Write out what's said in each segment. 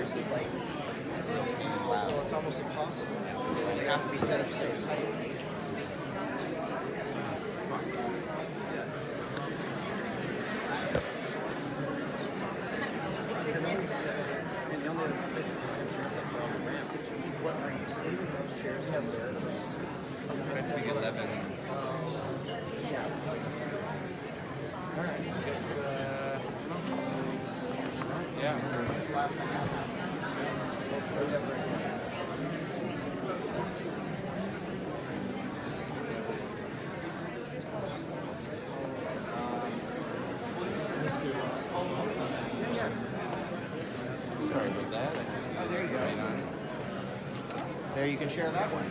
chairs is like, well, it's almost impossible now. They have to be set up so tight. Next week 11. All right, I guess, Yeah. Sorry about that. I just got there you go. right on. There, you can share that one.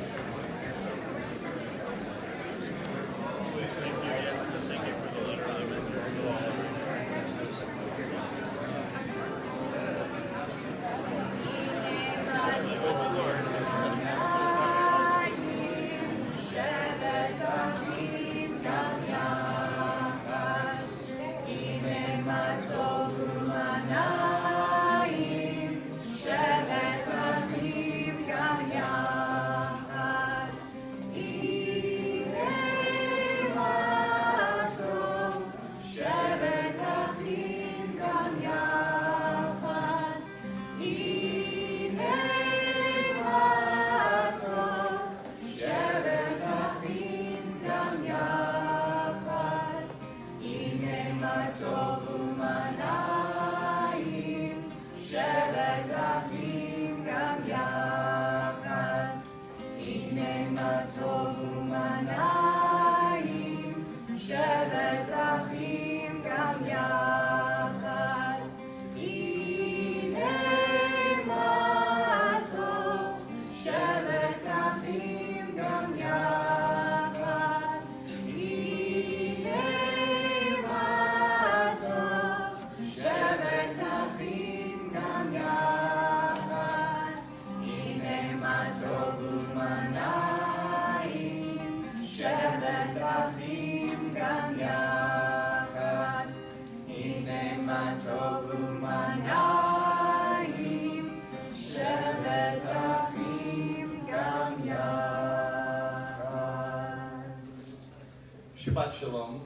Shabbat Shalom.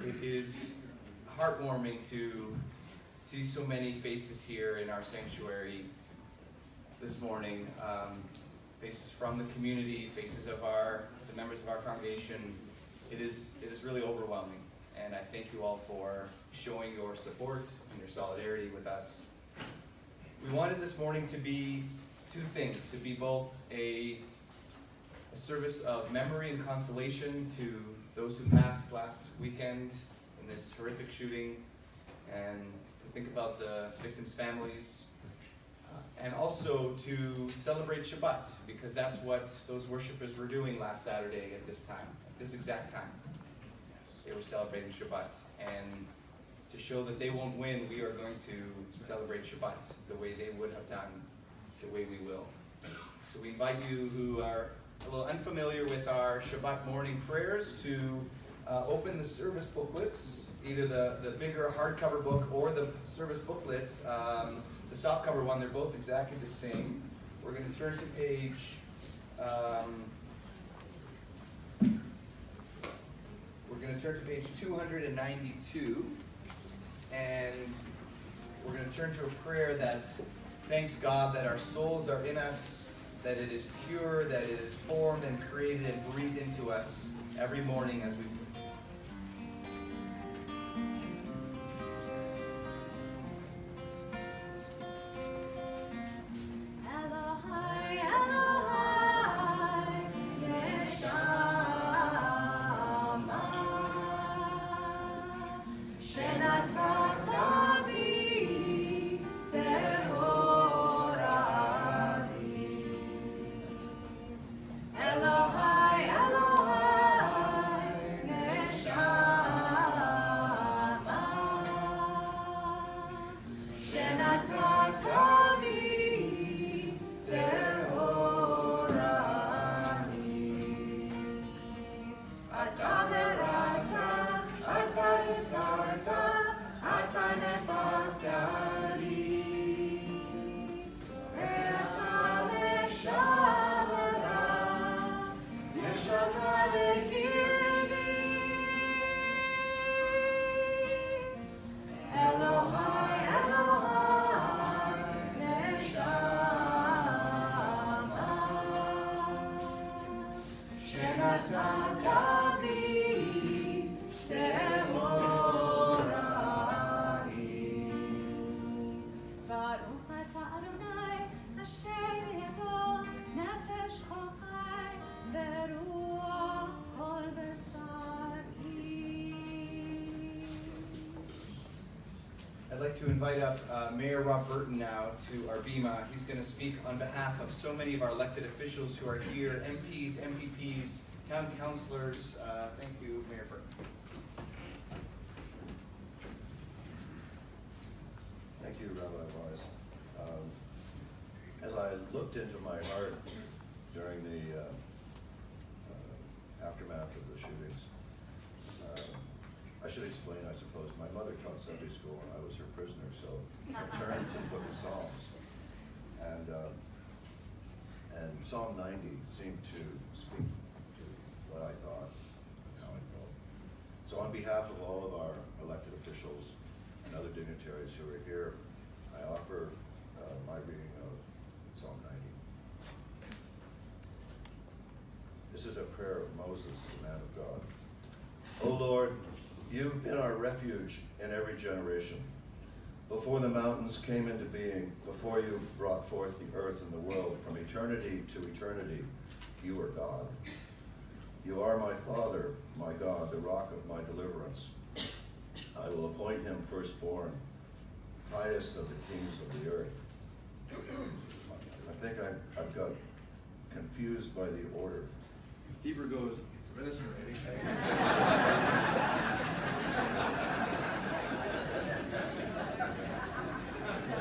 It is heartwarming to see so many faces here in our sanctuary this morning. Faces from the community, faces of the members of our congregation. It is really overwhelming, and I thank you all for showing your support and your solidarity with us. We wanted this morning to be two things, to be both a service of memory and consolation to those who passed last weekend in this horrific shooting, and to think about the victims' families, and also to celebrate Shabbat, because that's what those worshipers were doing last Saturday at this time, at this exact time. They were celebrating Shabbat, and to show that they won't win, we are going to celebrate Shabbat the way they would have done, the way we will. So we invite you who are a little unfamiliar with our Shabbat morning prayers to open the service booklets, either the bigger hardcover book or the service booklet, the softcover one. They're both exactly the same. We're going to turn to page 292, and we're going to turn to a prayer that thanks God that our souls are in us, that it is pure, that it is formed and created and breathed into us every morning as we Elohai, Elohai, I'd like to invite up Mayor Rob Burton now to our bima. He's going to speak on behalf of so many of our elected officials who are here, MPs, MPPs, town councilors. Thank you, Mayor Burton. Thank you, Rabbi Morris. As I looked into my heart during the aftermath of the shootings, I should explain, I suppose, my mother taught Sunday school and I was her prisoner, so I turned to the Book of Psalms. And Psalm 90 seemed to speak to what I thought and how I felt. So on behalf of all of our elected officials and other dignitaries who are here, I offer my reading of Psalm 90. This is a prayer of Moses, the man of God. O Lord, you've been our refuge in every generation. Before the mountains came into being, before you brought forth the earth and the world, from eternity to eternity, you are God. You are my Father, my God, the rock of my deliverance. I will appoint him firstborn, highest of the kings of the earth. I think I've got confused by the order. Hebrew goes for this one, maybe.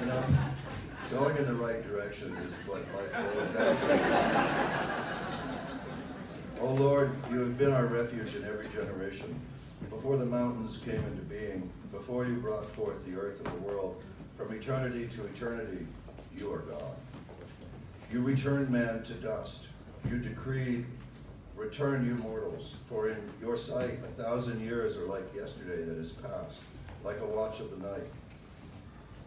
You know, going in the right direction is what life boils down to. O Lord, you have been our refuge in every generation. Before the mountains came into being, before you brought forth the earth and the world, from eternity to eternity, you are God. You returned man to dust. You decreed, return you mortals, for in your sight 1,000 years are like yesterday that is past, like a watch of the night.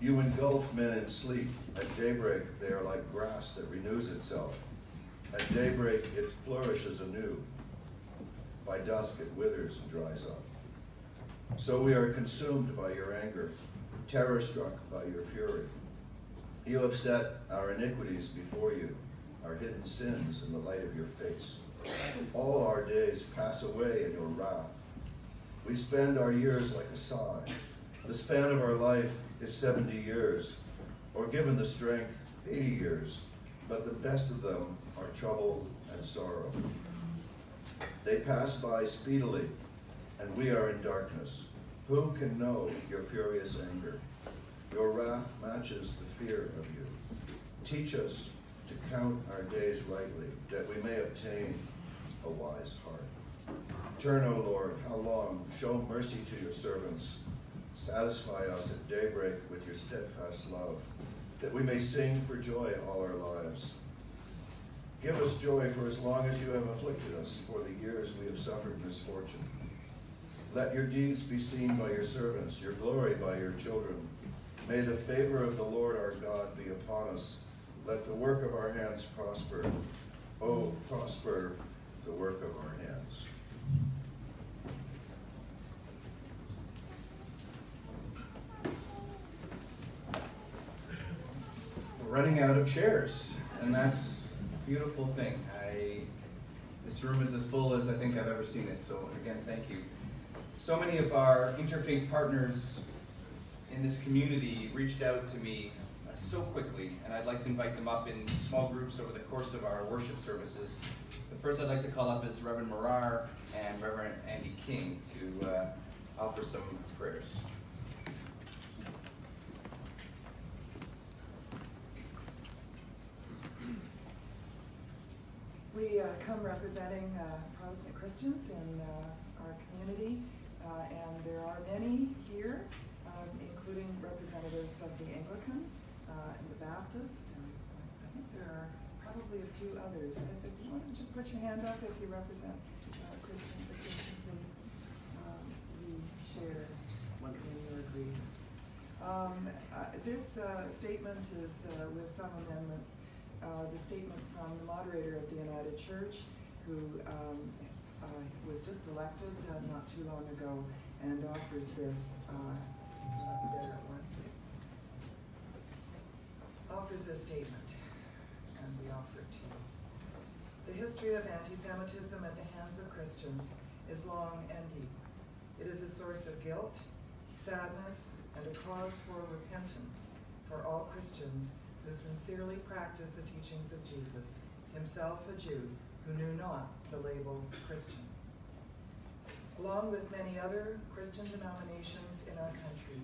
You engulf men in sleep. At daybreak they are like grass that renews itself. At daybreak it flourishes anew. By dusk it withers and dries up. So we are consumed by your anger, terror-struck by your fury. You have set our iniquities before you, our hidden sins in the light of your face. All our days pass away in your wrath. We spend our years like a sigh. The span of our life is 70 years, or given the strength, 80 years, but the best of them are trouble and sorrow. They pass by speedily, and we are in darkness. Who can know your furious anger? Your wrath matches the fear of you. Teach us to count our days rightly, that we may obtain a wise heart. Turn, O Lord, how long? Show mercy to your servants. Satisfy us at daybreak with your steadfast love, that we may sing for joy all our lives. Give us joy for as long as you have afflicted us, for the years we have suffered misfortune. Let your deeds be seen by your servants, your glory by your children. May the favor of the Lord our God be upon us. Let the work of our hands prosper. Oh, prosper the work of our hands. We're running out of chairs, and that's a beautiful thing. This room is as full as I think I've ever seen it, so again, thank you. So many of our interfaith partners in this community reached out to me so quickly, and I'd like to invite them up in small groups over the course of our worship services. The first I'd like to call up is Reverend Morar and Reverend Andy King to offer some prayers. We come representing Protestant Christians in our community, and there are many here, including representatives of the Anglican and the Baptist, and I think there are probably a few others. If you want to just put your hand up if you represent the Christian faith we share in your grief. This statement is with some amendments. The statement from the moderator of the United Church, who was just elected not too long ago, and offers this statement, and we offer it to you. The history of anti-Semitism at the hands of Christians is long and deep. It is a source of guilt, sadness, and a cause for repentance for all Christians who sincerely practice the teachings of Jesus, himself a Jew who knew not the label Christian. Along with many other Christian denominations in our country,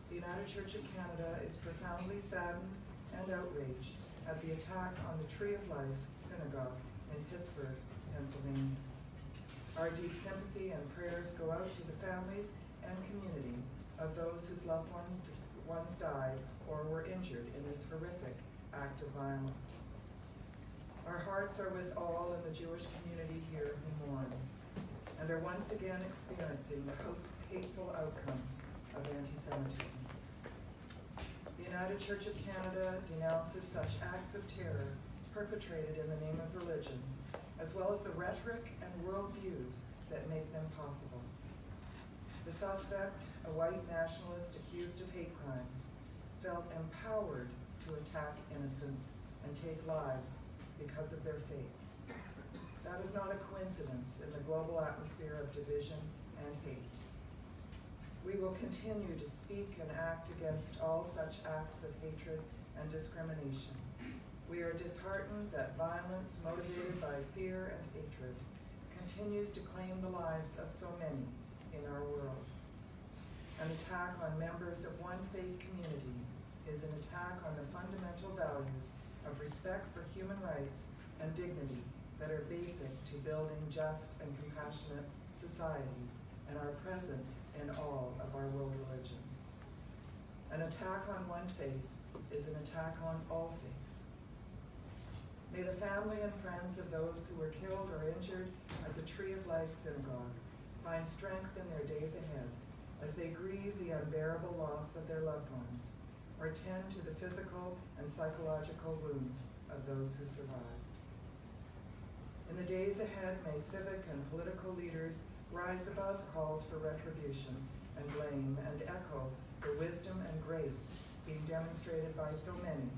the United Church of Canada is profoundly saddened and outraged at the attack on the Tree of Life Synagogue in Pittsburgh, Pennsylvania. Our deep sympathy and prayers go out to the families and community of those whose loved ones died or were injured in this horrific act of violence. Our hearts are with all in the Jewish community here who mourn and are once again experiencing the hateful outcomes of anti-Semitism. The United Church of Canada denounces such acts of terror perpetrated in the name of religion, as well as the rhetoric and worldviews that make them possible. The suspect, a white nationalist accused of hate crimes, felt empowered to attack innocents and take lives because of their faith. That is not a coincidence in the global atmosphere of division and hate. We will continue to speak and act against all such acts of hatred and discrimination. We are disheartened that violence motivated by fear and hatred continues to claim the lives of so many in our world. An attack on members of one faith community is an attack on the fundamental values of respect for human rights and dignity that are basic to building just and compassionate societies and are present in all of our world religions. An attack on one faith is an attack on all faiths. May the family and friends of those who were killed or injured at the Tree of Life Synagogue find strength in their days ahead as they grieve the unbearable loss of their loved ones or tend to the physical and psychological wounds of those who survived. In the days ahead, may civic and political leaders rise above calls for retribution and blame and echo the wisdom and grace being demonstrated by so many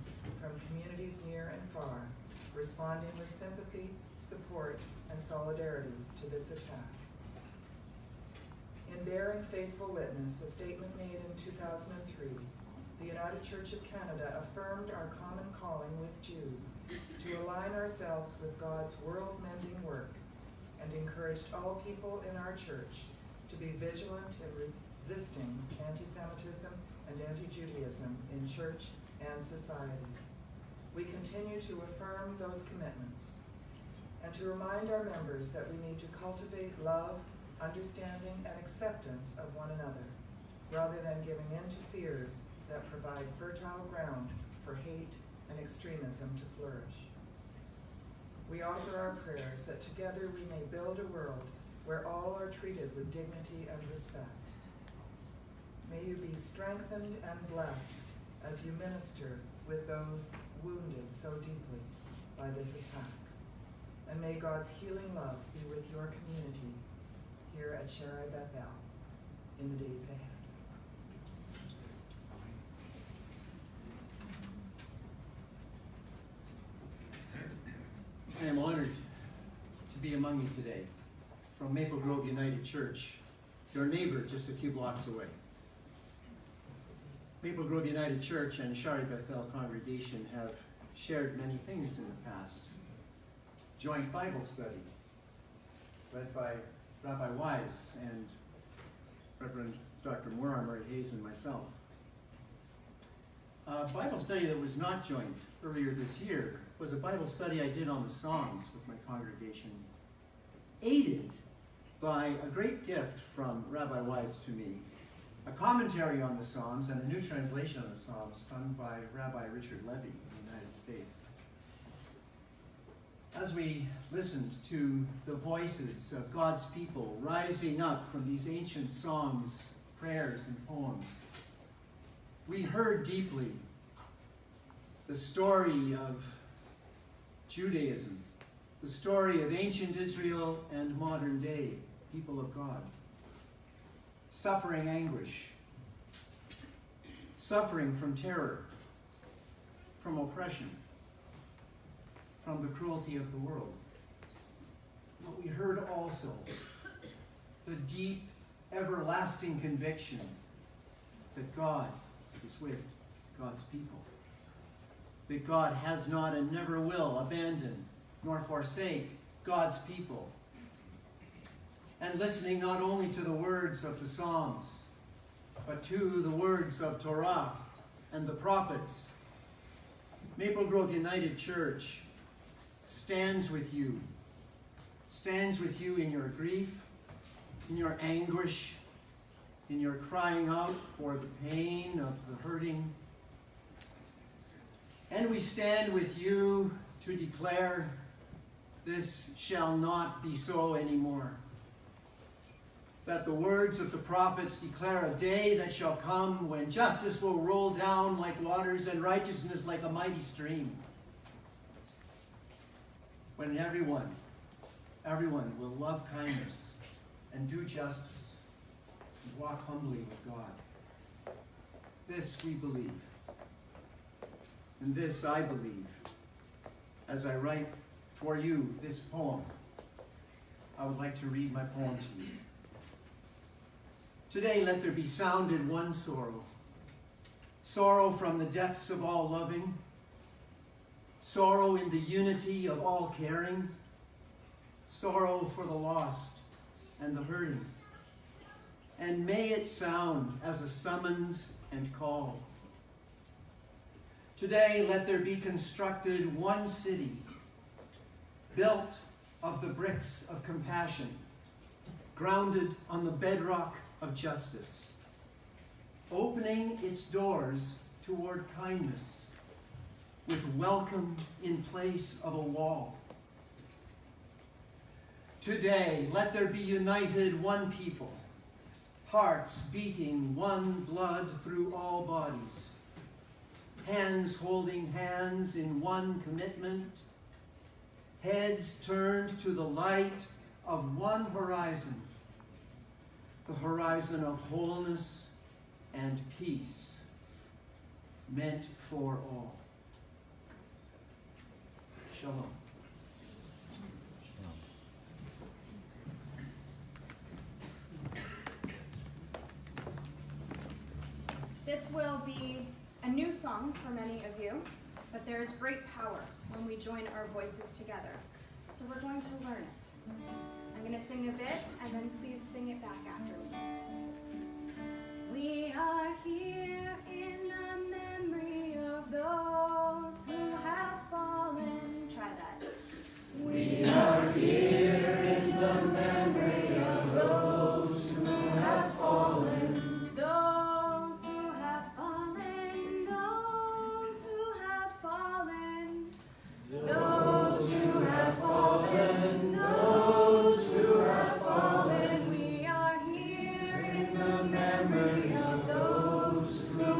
from communities near and far, responding with sympathy, support, and solidarity to this attack. In bearing faithful witness, a statement made in 2003, the United Church of Canada affirmed our common calling with Jews to align ourselves with God's world-mending work and encouraged all people in our church to be vigilant in resisting anti-Semitism and anti-Judaism in church and society. We continue to affirm those commitments and to remind our members that we need to cultivate love, understanding, and acceptance of one another, rather than giving in to fears that provide fertile ground for hate and extremism to flourish. We offer our prayers that together we may build a world where all are treated with dignity and respect. May you be strengthened and blessed as you minister with those wounded so deeply by this attack. And may God's healing love be with your community here at Shaarei-Beth El in the days ahead. I am honored to be among you today from Maple Grove United Church, your neighbor just a few blocks away. Maple Grove United Church and Shaarei-Beth El congregation have shared many things in the past. Joint Bible study, led by Rabbi Wise and Reverend Dr. Moran, Murray Hayes, and myself. A Bible study that was not joint earlier this year was a Bible study I did on the Psalms with my congregation, aided by a great gift from Rabbi Wise to me, a commentary on the Psalms and a new translation of the Psalms done by Rabbi Richard Levy in the United States. As we listened to the voices of God's people rising up from these ancient songs, prayers, and poems, we heard deeply the story of Judaism, the story of ancient Israel and modern day people of God. Suffering anguish, suffering from terror, from oppression, from the cruelty of the world. But we heard also the deep, everlasting conviction that God is with God's people. That God has not and never will abandon nor forsake God's people. And listening not only to the words of the Psalms, but to the words of Torah and the prophets, Maple Grove United Church stands with you in your grief, in your anguish, in your crying out for the pain of the hurting. And we stand with you to declare, this shall not be so anymore. That the words of the prophets declare a day that shall come when justice will roll down like waters and righteousness like a mighty stream. When everyone will love kindness and do justice and walk humbly with God. This we believe. And this I believe. As I write for you this poem, I would like to read my poem to you. Today let there be sounded one sorrow. Sorrow from the depths of all loving. Sorrow in the unity of all caring. Sorrow for the lost and the hurting. And may it sound as a summons and call. Today let there be constructed one city, built of the bricks of compassion, grounded on the bedrock of justice, opening its doors toward kindness, with welcome in place of a wall. Today, let there be united one people, hearts beating one blood through all bodies, hands holding hands in one commitment, heads turned to the light of one horizon, the horizon of wholeness and peace, meant for all. Shalom. This will be a new song for many of you, but there is great power when we join our voices together. So we're going to learn it. I'm going to sing a bit, and then please sing it back after me. We are here in the memory of those who have fallen. Try that. We are here in the memory of those who have fallen. Those who have fallen. Those who have fallen. Those who have fallen. Those who have fallen. We are here in the memory of those who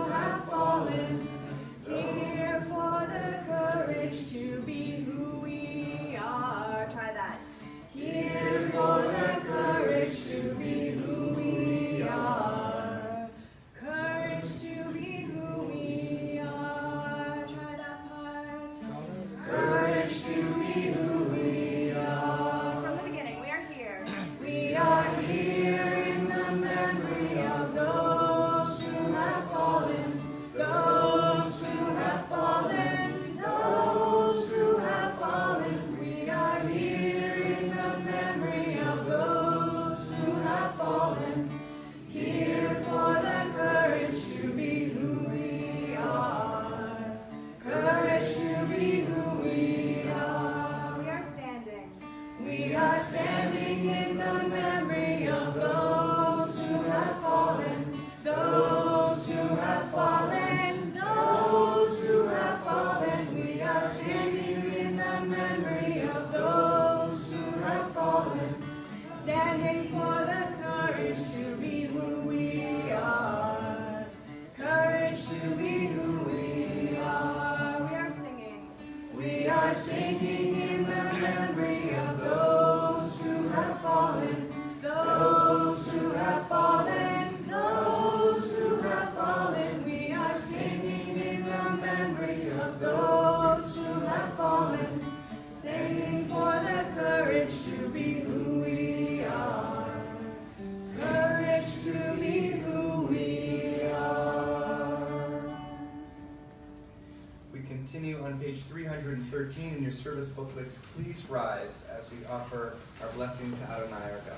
continue on page 313 in your service booklets, please rise as we offer our blessings to Adonai our God.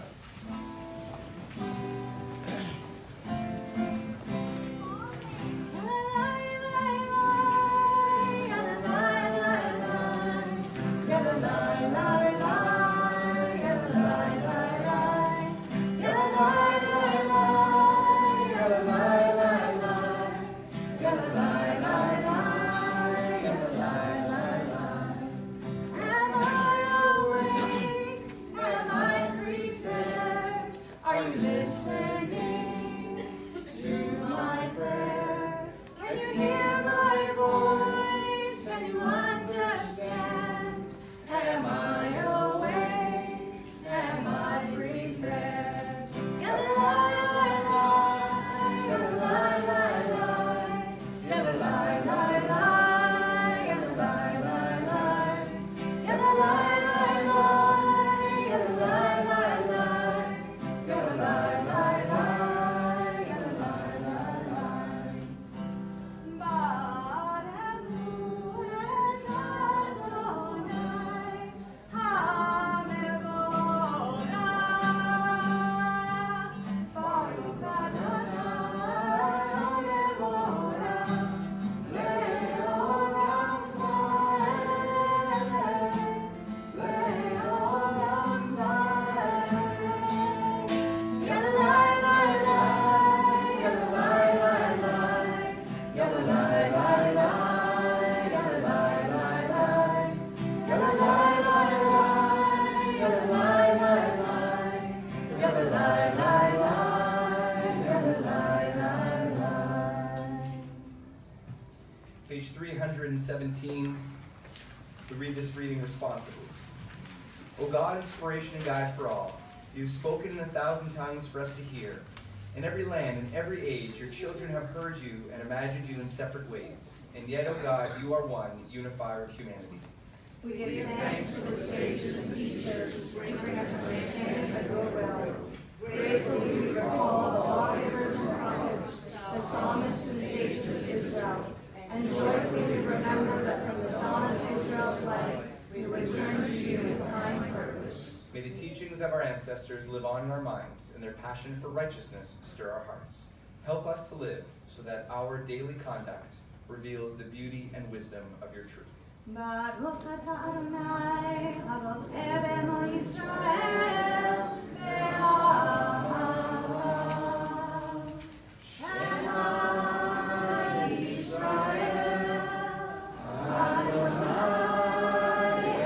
Page 317, we read this reading responsibly. O God, inspiration and guide for all, you have spoken in 1,000 tongues for us to hear. In every land and every age, your children have heard you and imagined you in separate ways. And yet, O God, you are one, unifier of humanity. We give you thanks for the sages and teachers who bring us understanding of your will. Gratefully we recall the lawgivers and prophets, the psalmists and sages of Israel, and joyfully we remember that from the dawn of Israel's life, we return to you with kind purpose. May the teachings of our ancestors live on in our minds, and their passion for righteousness stir our hearts. Help us to live so that our daily conduct reveals the beauty and wisdom of your truth. Baruch atah Adonai, Eloheinu Yisrael, Ve'ahav. Shema Yisrael, Adonai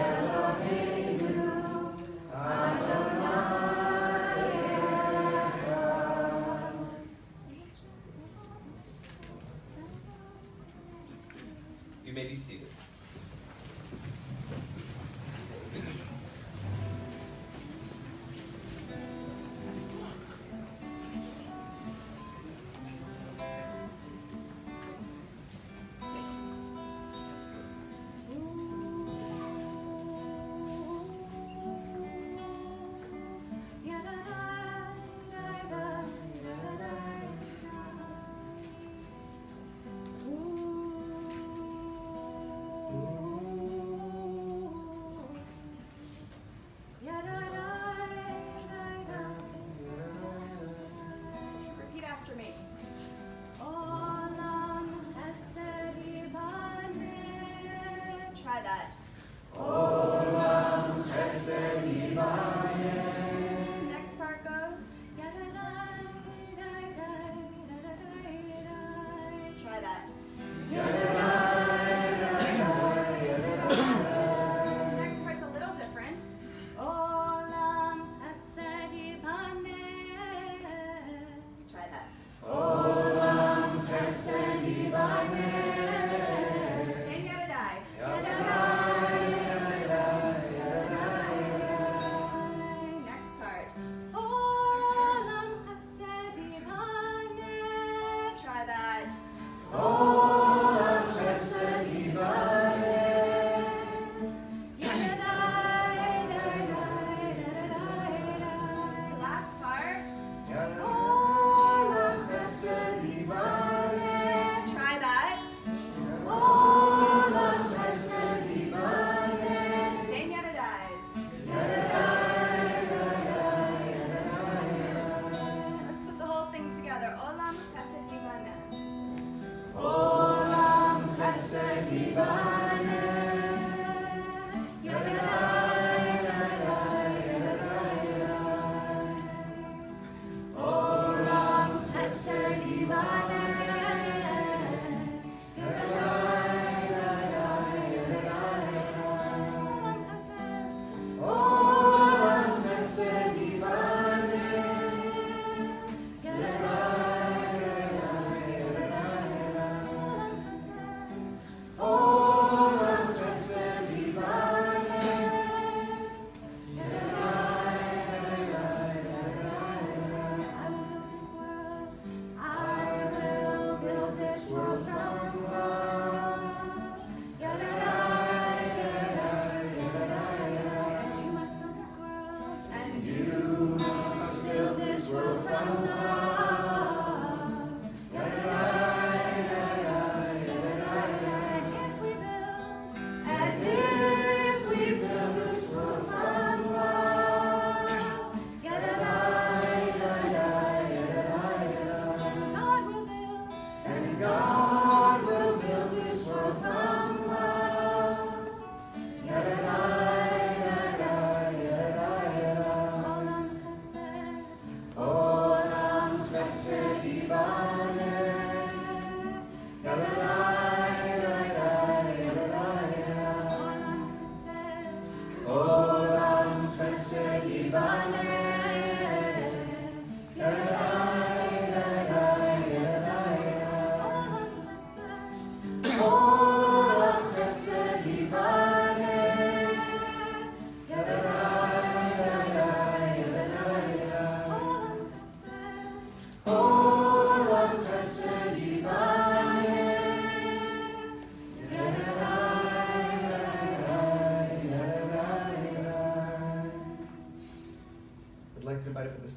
Eloheinu, Adonai Echad. You may be seated.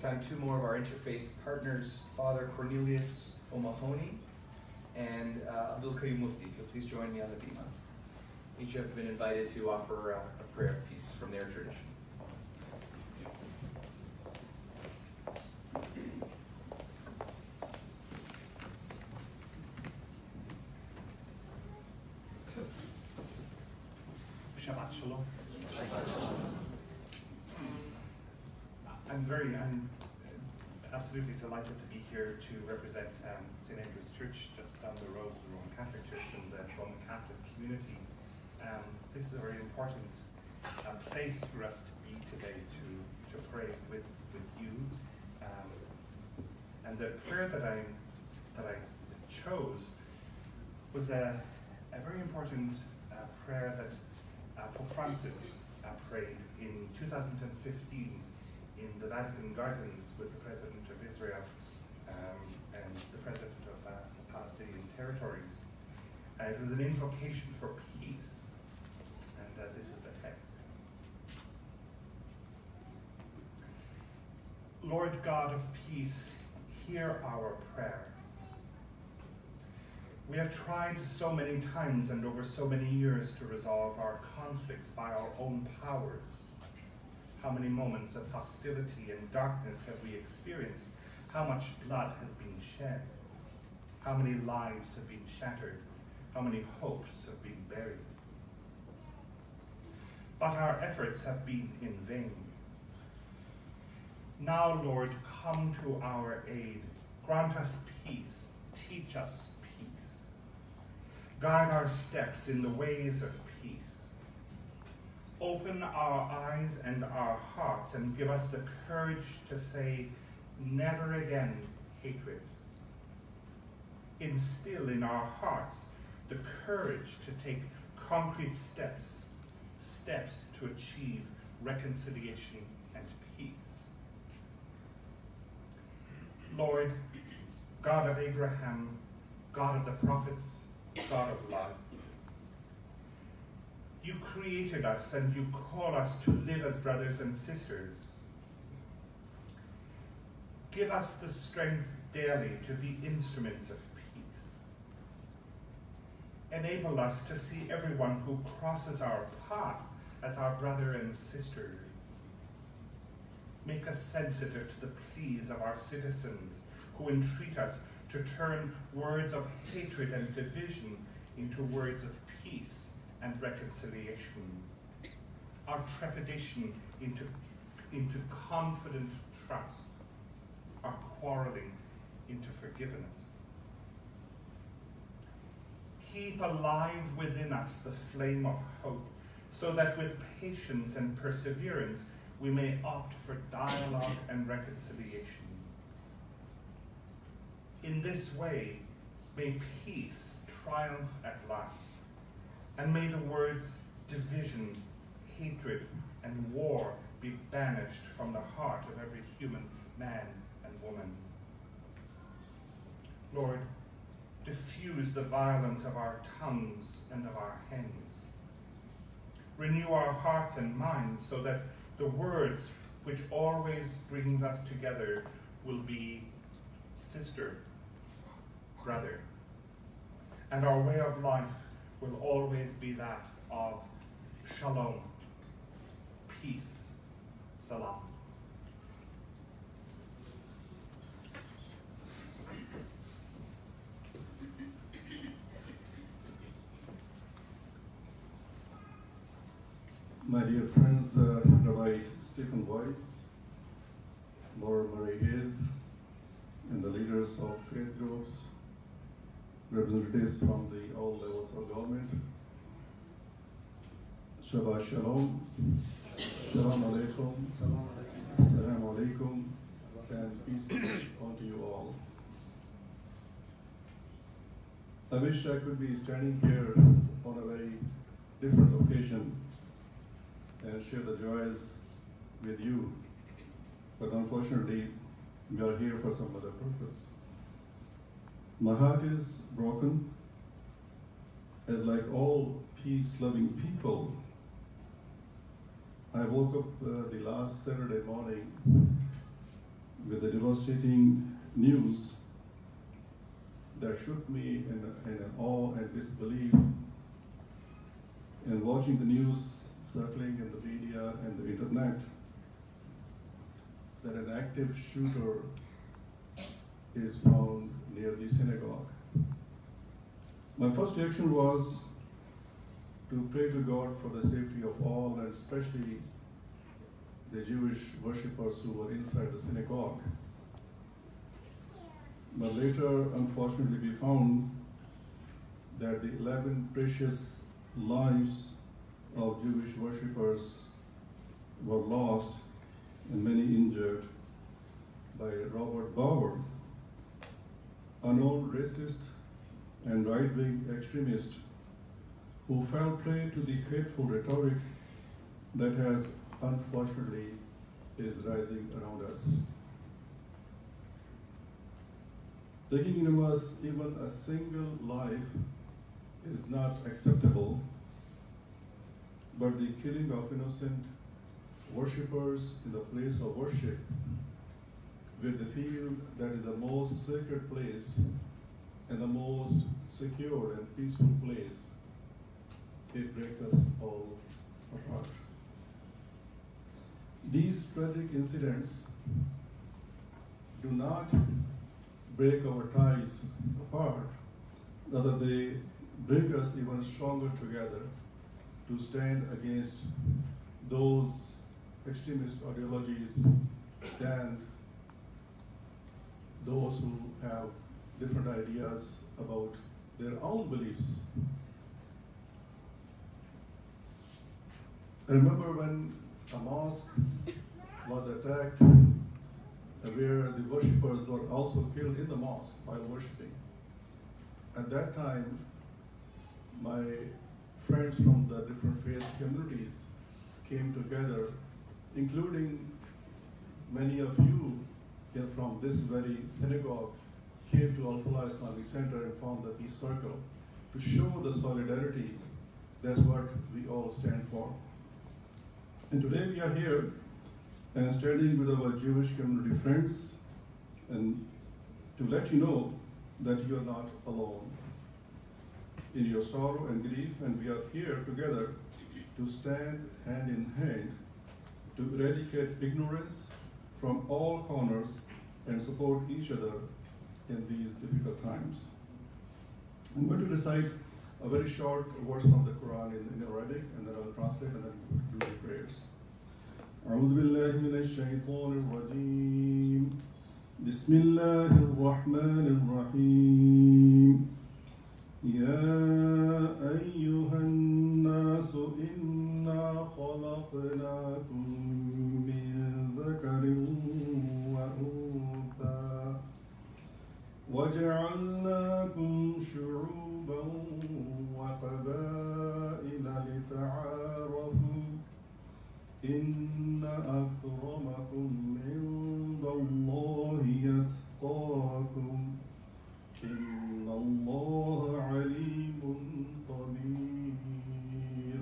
Time, two more of our interfaith partners, Father Cornelius O'Mahony and Abdul Qayyum Mufti. If you'll please join me on the bima. Each have been invited to offer a prayer of peace from their tradition. Shabbat Shalom. I'm absolutely delighted to be here to represent St. Andrew's Church just down the road, the Roman Catholic Church and the Roman Catholic community. This is a very important place for us to be today to pray with you. And the prayer that I chose was a very important prayer that Pope Francis prayed in 2015 in the Vatican Gardens with the President of Israel and the President of the Palestinian territories. It was an invocation for peace, and this is the text. Lord God of peace, hear our prayer. We have tried so many times and over so many years to resolve our conflicts by our own powers. How many moments of hostility and darkness have we experienced? How much blood has been shed? How many lives have been shattered? How many hopes have been buried? But our efforts have been in vain. Now, Lord, come to our aid. Grant us peace. Teach us peace. Guide our steps in the ways of peace. Open our eyes and our hearts and give us the courage to say, never again hatred. Instill in our hearts the courage to take concrete steps to achieve reconciliation and peace. Lord, God of Abraham, God of the prophets, God of love, you created us and you call us to live as brothers and sisters. Give us the strength daily to be instruments of peace. Enable us to see everyone who crosses our path as our brother and sister. Make us sensitive to the pleas of our citizens who entreat us to turn words of hatred and division into words of peace and reconciliation, our trepidation into confident trust, our quarreling into forgiveness. Keep alive within us the flame of hope, so that with patience and perseverance we may opt for dialogue and reconciliation. In this way, may peace triumph at last, and may the words division, hatred, and war be banished from the heart of every human man and woman. Lord, diffuse the violence of our tongues and of our hands. Renew our hearts and minds so that the words which always brings us together will be sister, brother, and our way of life will always be that of shalom, peace, salam. My dear friends, Rabbi Stephen Weiss, Laura Marie Hayes, and the leaders of faith groups, representatives from all levels of government, Shabbat Shalom, Shalom Alaikum, Salam Alaikum, and peace be unto you all. I wish I could be standing here on a very different occasion and share the joys with you, but unfortunately, we are here for some other purpose. My heart is broken, as like all peace-loving people, I woke up the last Saturday morning with the devastating news that shook me in awe and disbelief, and watching the news circling in the media and the internet that an active shooter is found near the synagogue. My first reaction was to pray to God for the safety of all, and especially the Jewish worshippers who were inside the synagogue. But later, unfortunately, we found that the 11 precious lives of Jewish worshippers were lost and many injured by Robert Bauer, an old racist and right-wing extremist who fell prey to the hateful rhetoric that has unfortunately is rising around us. Taking even a single life is not acceptable, but the killing of innocent worshippers in the place of worship, where they feel that is the most sacred place and the most secure and peaceful place, it breaks us all apart. These tragic incidents do not break our ties apart, rather they bring us even stronger together to stand against those extremist ideologies and those who have different ideas about their own beliefs. I remember when a mosque was attacked, where the worshippers were also killed in the mosque while worshiping. At that time, my friends from the different faith communities came together, including many of you from this very synagogue came to Al-Falah Islamic Center and formed the Peace Circle to show the solidarity. That's what we all stand for. And today we are here and standing with our Jewish community friends and to let you know that you are not alone in your sorrow and grief, and we are here together to stand hand in hand to eradicate ignorance from all corners and support each other in these difficult times. I'm going to recite a very short verse from the Quran in Arabic, and then I'll translate and then do the prayers. أعوذ بالله من الشيطان الرجيم بسم الله الرحمن الرحيم يا أيها الناس إنا خلقناكم من ذكر وأنثى وجعلناكم شعوبا وقبائل لتعارفوا إن أكرمكم عند الله يتقاكم إن الله عليم خبير.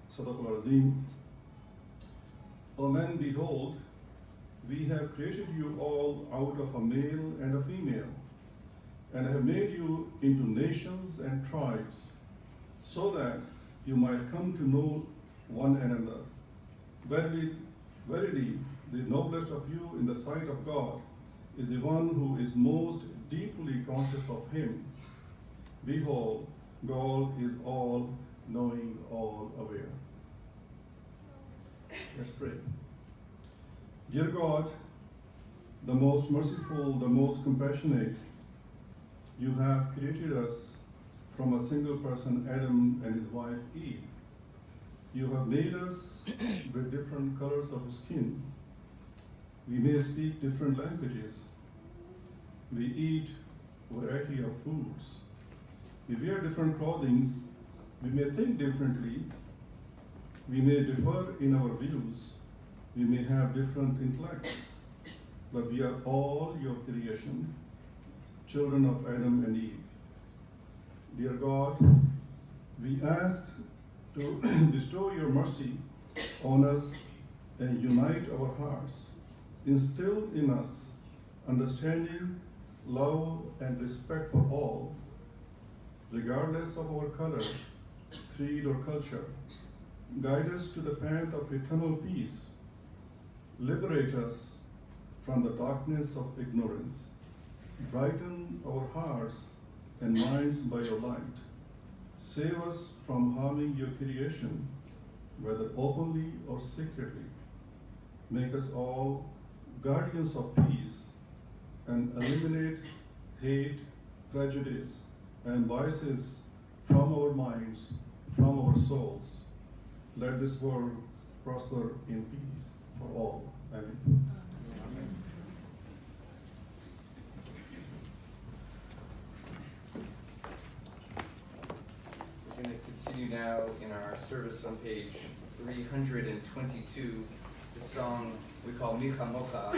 صدق العظيم. O men, behold, we have created you all out of a male and a female, and have made you into nations and tribes, so that you might come to know one another. Verily, verily, the noblest of you in the sight of God is the one who is most deeply conscious of him. Behold, God is all knowing, all aware. Let's pray. Dear God, the most merciful, the most compassionate, you have created us from a single person, Adam, and his wife, Eve. You have made us with different colors of skin. We may speak different languages. We eat variety of foods. We wear different clothing. We may think differently. We may differ in our views. We may have different intellect. But we are all your creation, children of Adam and Eve. Dear God, we ask to bestow your mercy on us and unite our hearts. Instill in us understanding, love, and respect for all, regardless of our color, creed, or culture. Guide us to the path of eternal peace. Liberate us from the darkness of ignorance. Brighten our hearts and minds by your light. Save us from harming your creation, whether openly or secretly. Make us all guardians of peace and eliminate hate, prejudice, and biases from our minds, from our souls. Let this world prosper in peace for all. Amen. We're going to continue now in our service on page 322. The song we call Micha Mocha,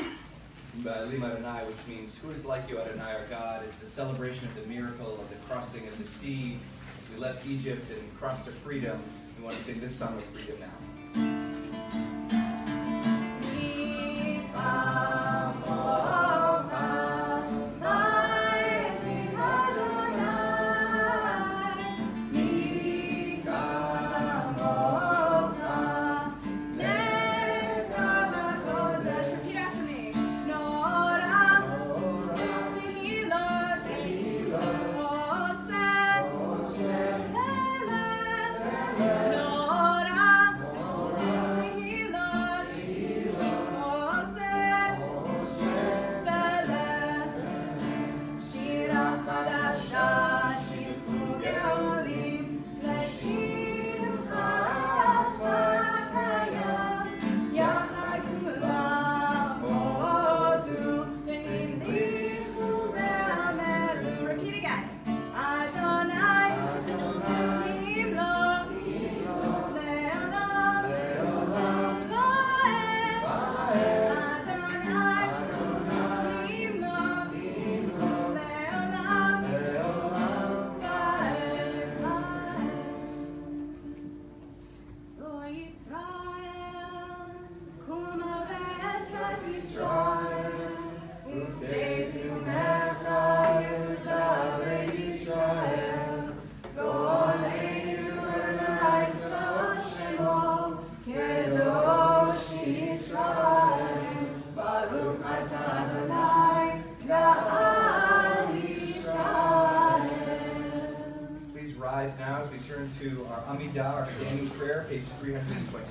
Lim Adonai, which means who is like you, Adonai, our God. It's the celebration of the miracle of the crossing of the sea. As we left Egypt and crossed to freedom, we want to sing this song of freedom now. Nora rise now as we turn to our Amidah, our standing prayer, page 320.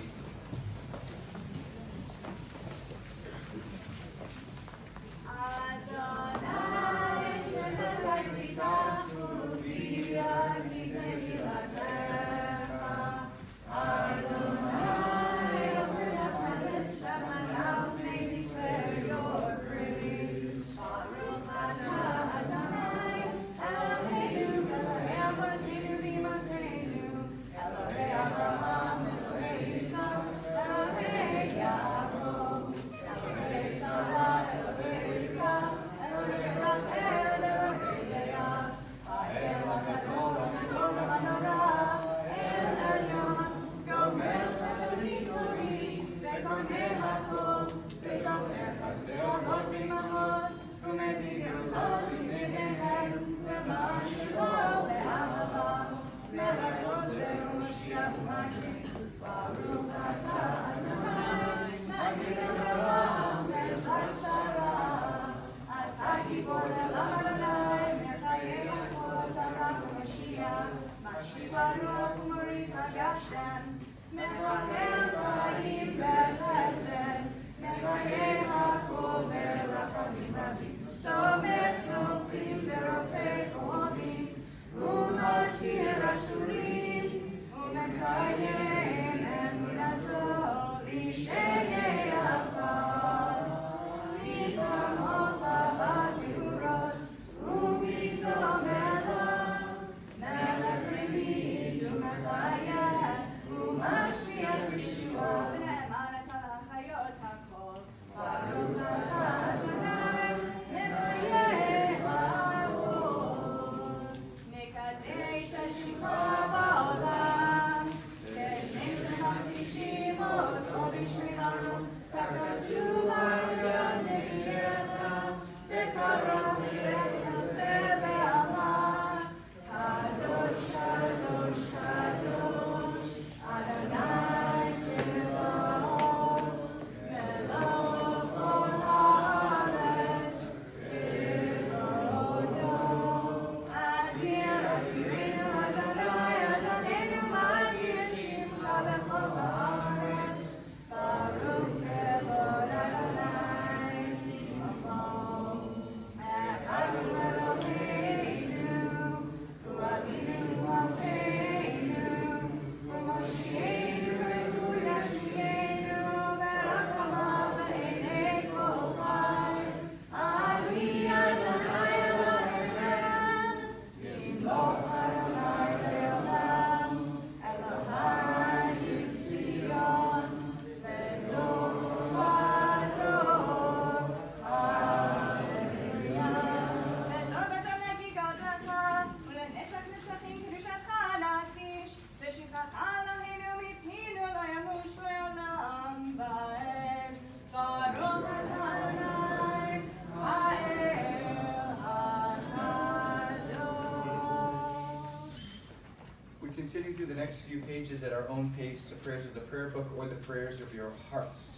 Continue through the next few pages at our own pace, the prayers of the prayer book or the prayers of your hearts.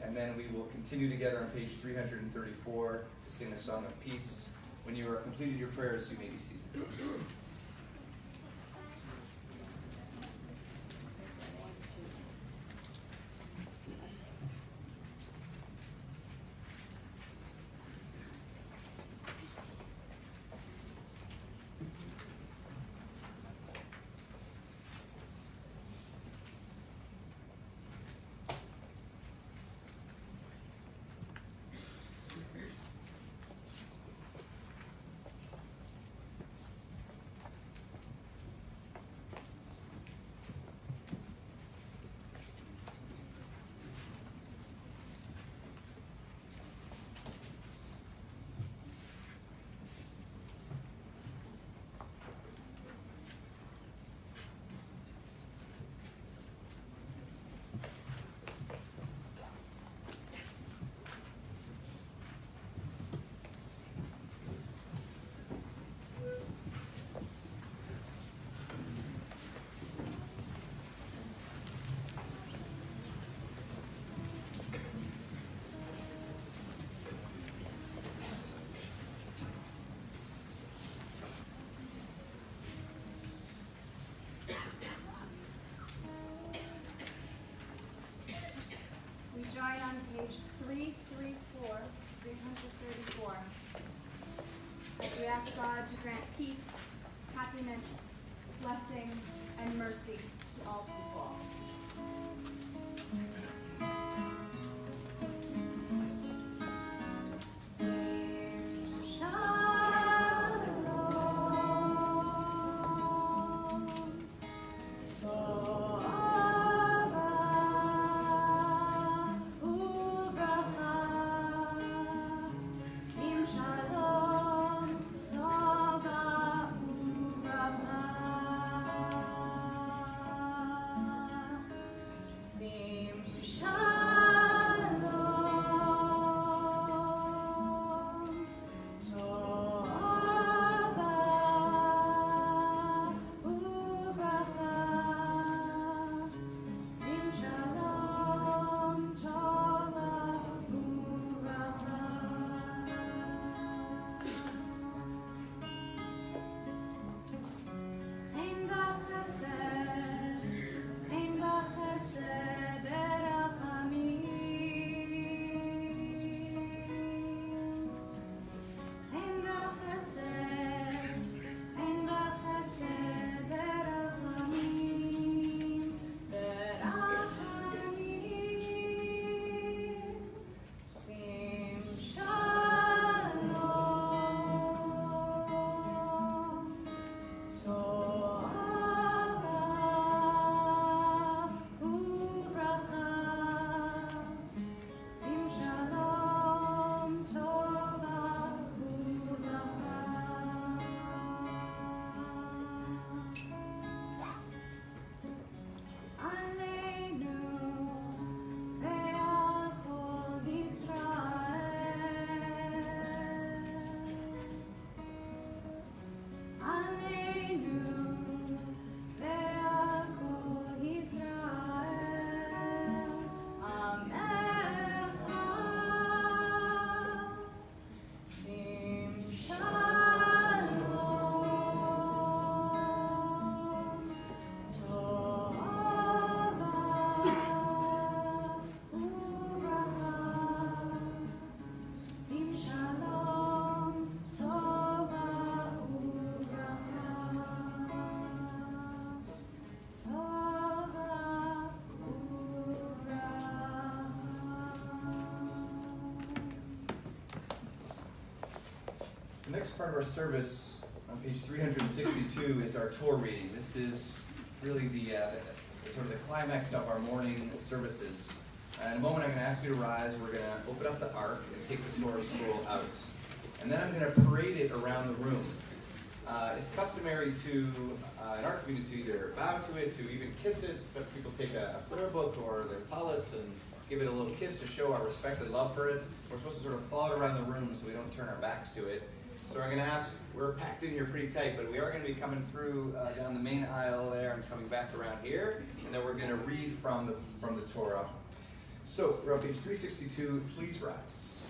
And then we will continue together on page 334 to sing a song of peace. When you are completed your prayers, you may be seated. ask God to grant peace, happiness, blessing, and mercy to all people. The next part of our service on page 362 is our Torah reading. This is really the sort of the climax of our morning services. In a moment, I'm going to ask you to rise. We're going to open up the ark and take the Torah scroll out. And then I'm going to parade it around the room. It's customary to, in our community, to either bow to it, to even kiss it. Some people take a prayer book or their talis and give it a little kiss to show our respect and love for it. We're supposed to sort of follow it around the room so we don't turn our backs to it. So I'm going to ask, we're packed in here pretty tight, but we are going to be coming through down the main aisle there and coming back around here. And then we're going to read from the Torah. So we're on page 362. Please rise.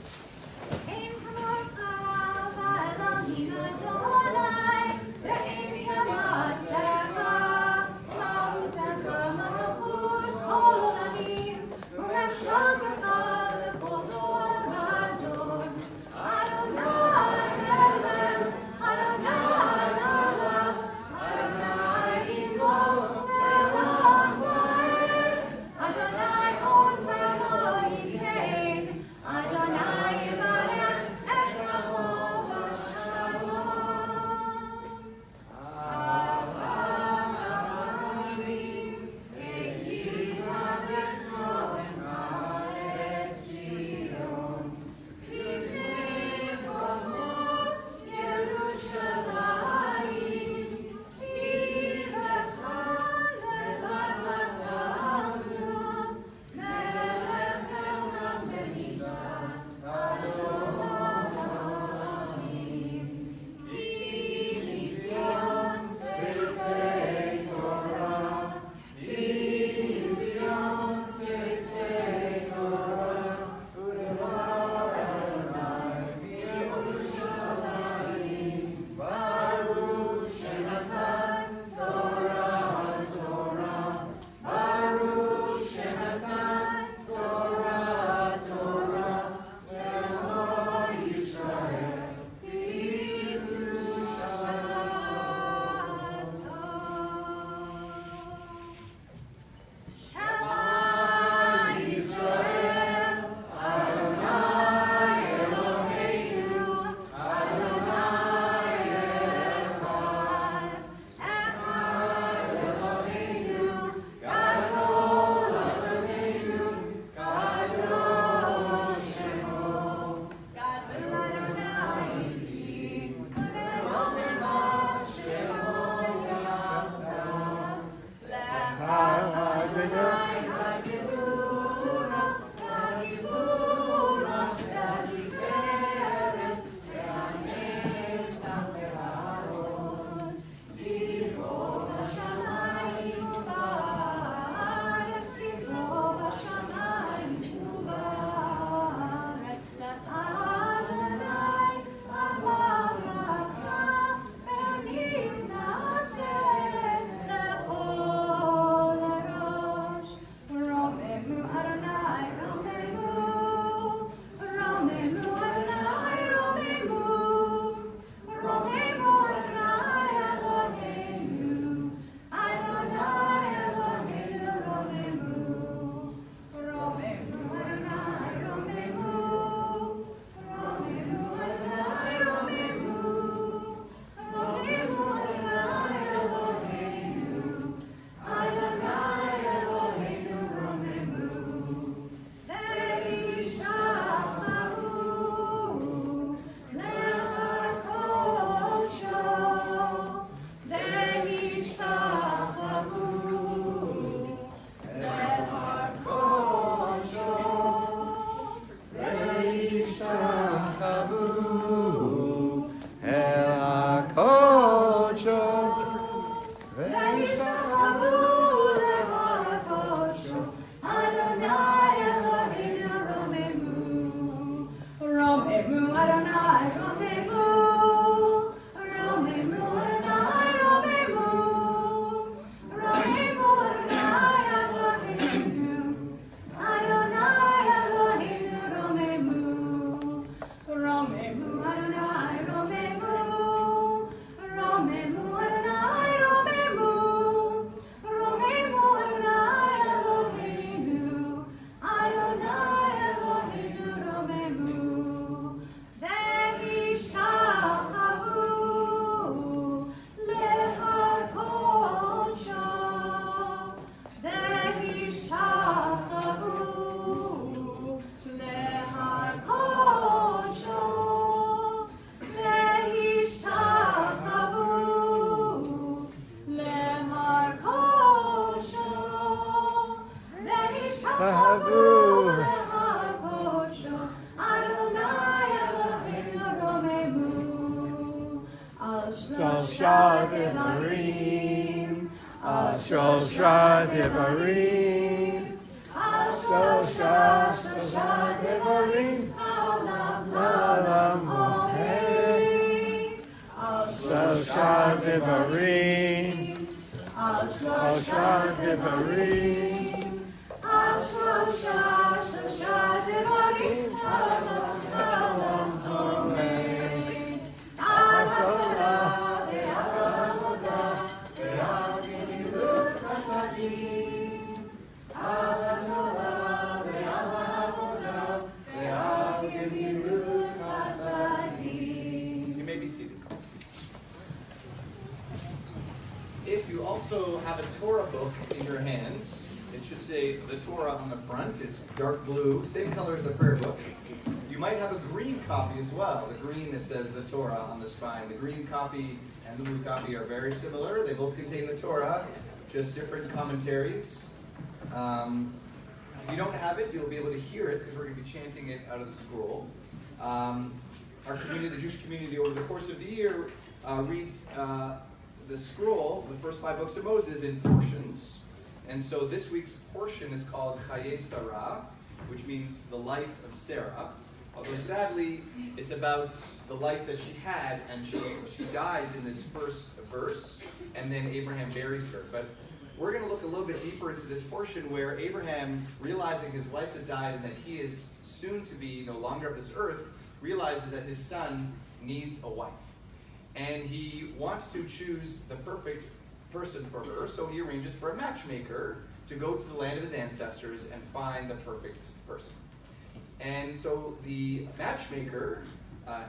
וישתחוו להר קודשו, אדוני אלוהינו רוממו. רוממו אדוני רוממו. רוממו אדוני רוממו. רוממו אדוני אלוהינו. אדוני אלוהינו רוממו. רוממו אדוני רוממו. רוממו אדוני רוממו. רוממו אדוני אלוהינו. אדוני אלוהינו רוממו. והשתחוו להר קודשו. והשתחוו להר קודשו. והשתחוו להר קודשו. והשתחוו להר קודשו. אדוני אלוהינו רוממו. על שלושה דברים. על שלושה דברים. על שלושה דברים. העולם מוהה. על שלושה דברים. על שלושה דברים. על שלושה דברים. העולם מוהה. על התורה ועל העבודה ועל גמילות חסדים. על התורה ועל העבודה ועל גמילות חסדים. You may be seated. If you also have a Torah book in your hands, it should say the Torah on the front. It's dark blue, same color as the prayer book. You might have a green copy as well, the green that says the Torah on the spine. The green copy and the blue copy are very similar. They both contain the Torah, just different commentaries. If you don't have it, you'll be able to hear it because we're going to be chanting it out of the scroll. Our community, the Jewish community, over the course of the year, reads the scroll, the first 5 books of Moses, in portions. And so this week's portion is called Chaye Sarah, which means the life of Sarah. Although sadly, it's about the life that she had, and she dies in this first verse, and then Abraham buries her. But we're going to look a little bit deeper into this portion where Abraham, realizing his wife has died and that he is soon to be no longer of this earth, realizes that his son needs a wife. And he wants to choose the perfect person for her, so he arranges for a matchmaker to go to the land of his ancestors and find the perfect person. And so the matchmaker,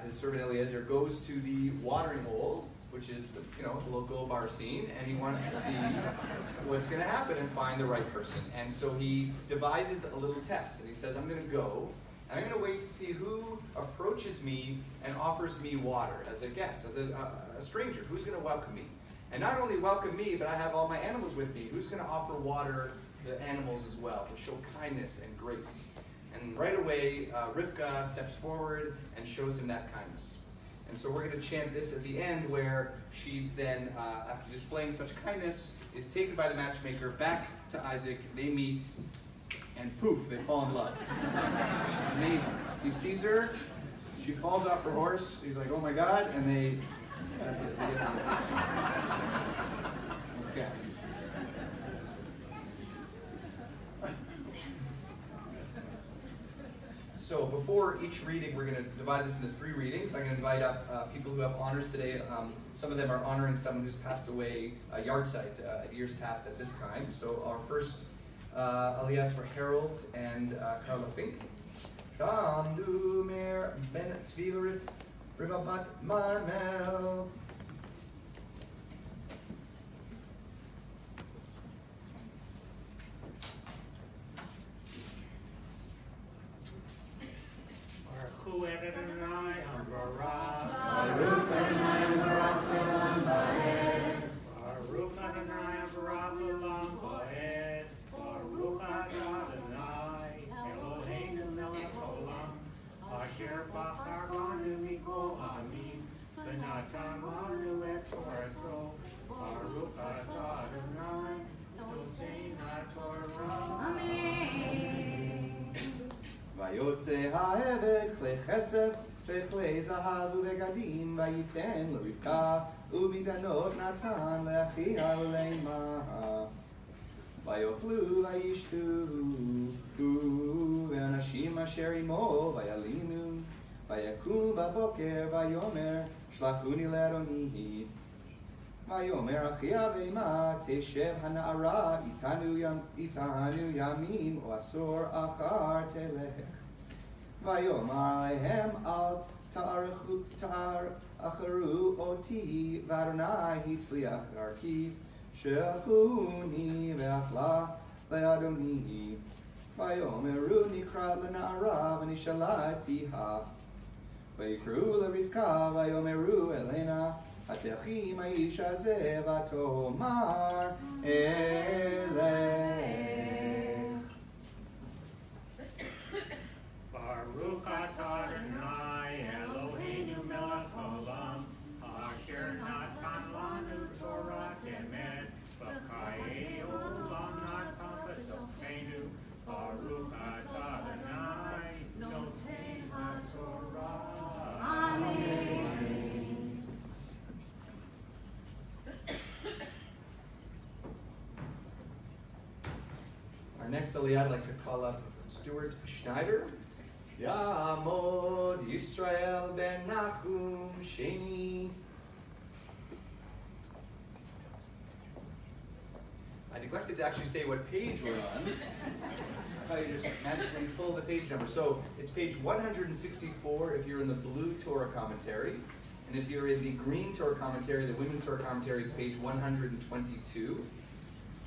his servant Eliezer, goes to the watering hole, which is the local bar scene, and he wants to see what's going to happen and find the right person. And so he devises a little test, and he says, I'm going to go, and I'm going to wait to see who approaches me and offers me water as a guest, as a stranger. Who's going to welcome me? And not only welcome me, but I have all my animals with me. Who's going to offer water to the animals as well, to show kindness and grace? And right away, Rivka steps forward and shows him that kindness. And so we're going to chant this at the end, where she then, after displaying such kindness, is taken by the matchmaker back to Isaac. They meet, and poof, they fall in love. Amazing. He sees her, she falls off her horse. He's like, oh my God, and that's it. They get married. Okay. So before each reading, we're going to divide this into 3 readings. I'm going to divide up people who have honors today. Some of them are honoring someone who's passed away, yard site, years past at this time. So our first aliyah is for Harold and Carla Fink. Shamdu Mer Ben Tzvi Rivabat Marmel. Baruch Adonai HaBarak. Baruch Adonai HaBarak Olam Ba'ed. Baruch Adonai HaBarak Olam Ba'ed. Baruch Adonai Eloheinu melech olam. Asher bachar banu mikol amim. V'natan ויוצא העבד כלי כסף וכלי זהב ובגדים וייתן לרבקה ומתנות נתן לאחיה ולאמה. ויאכלו וישתו ואנשים אשר עמו וילינו ויקום בבוקר ויאמר שלחוני לאדוני. ויאמר אחיה ואמה תשב הנערה איתנו ימים או עשור אחר תלך. ויאמר עליהם אל תאחרו אותי ואדוני הצליח דרכי שלחוני ואכלה לאדוני. ויאמרו נקרא לנערה ונשאלה את פיה. ויקראו לרבקה ויאמרו אלנה התלכי עם האיש הזה ותאמר אלך. Baruch atah Adonai Eloheinu melech haolam asher natan lanu Torah emet v'chayei olam natan b'tocheinu. Baruch atah Adonai noten haTorah. Amen. Our next Aliyah, I'd like to call up Stuart Schneider. Yamod Yisrael ben Nachum Sheni. I neglected to actually say what page we're on. I thought you just magically pull the page number. So it's page 164 if you're in the blue Torah commentary. And if you're in the green Torah commentary, the women's Torah commentary, it's page 122.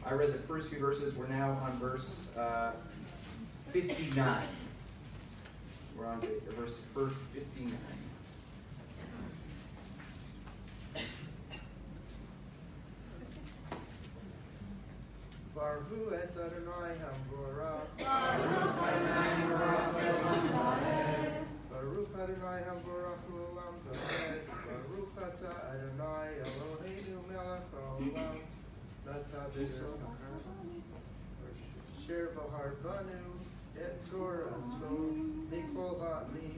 I read the first few verses. We're now on verse 59. We're on to verse 59. Baruch et Adonai Hamborah. Baruch Adonai Baruch Le'olam Vaed. Baruch Adonai Hamborah Le'olam Vaed. Baruch atah Adonai Eloheinu melech haolam nata b'tocheinu asher bahar banu et Torato mikol ha'mi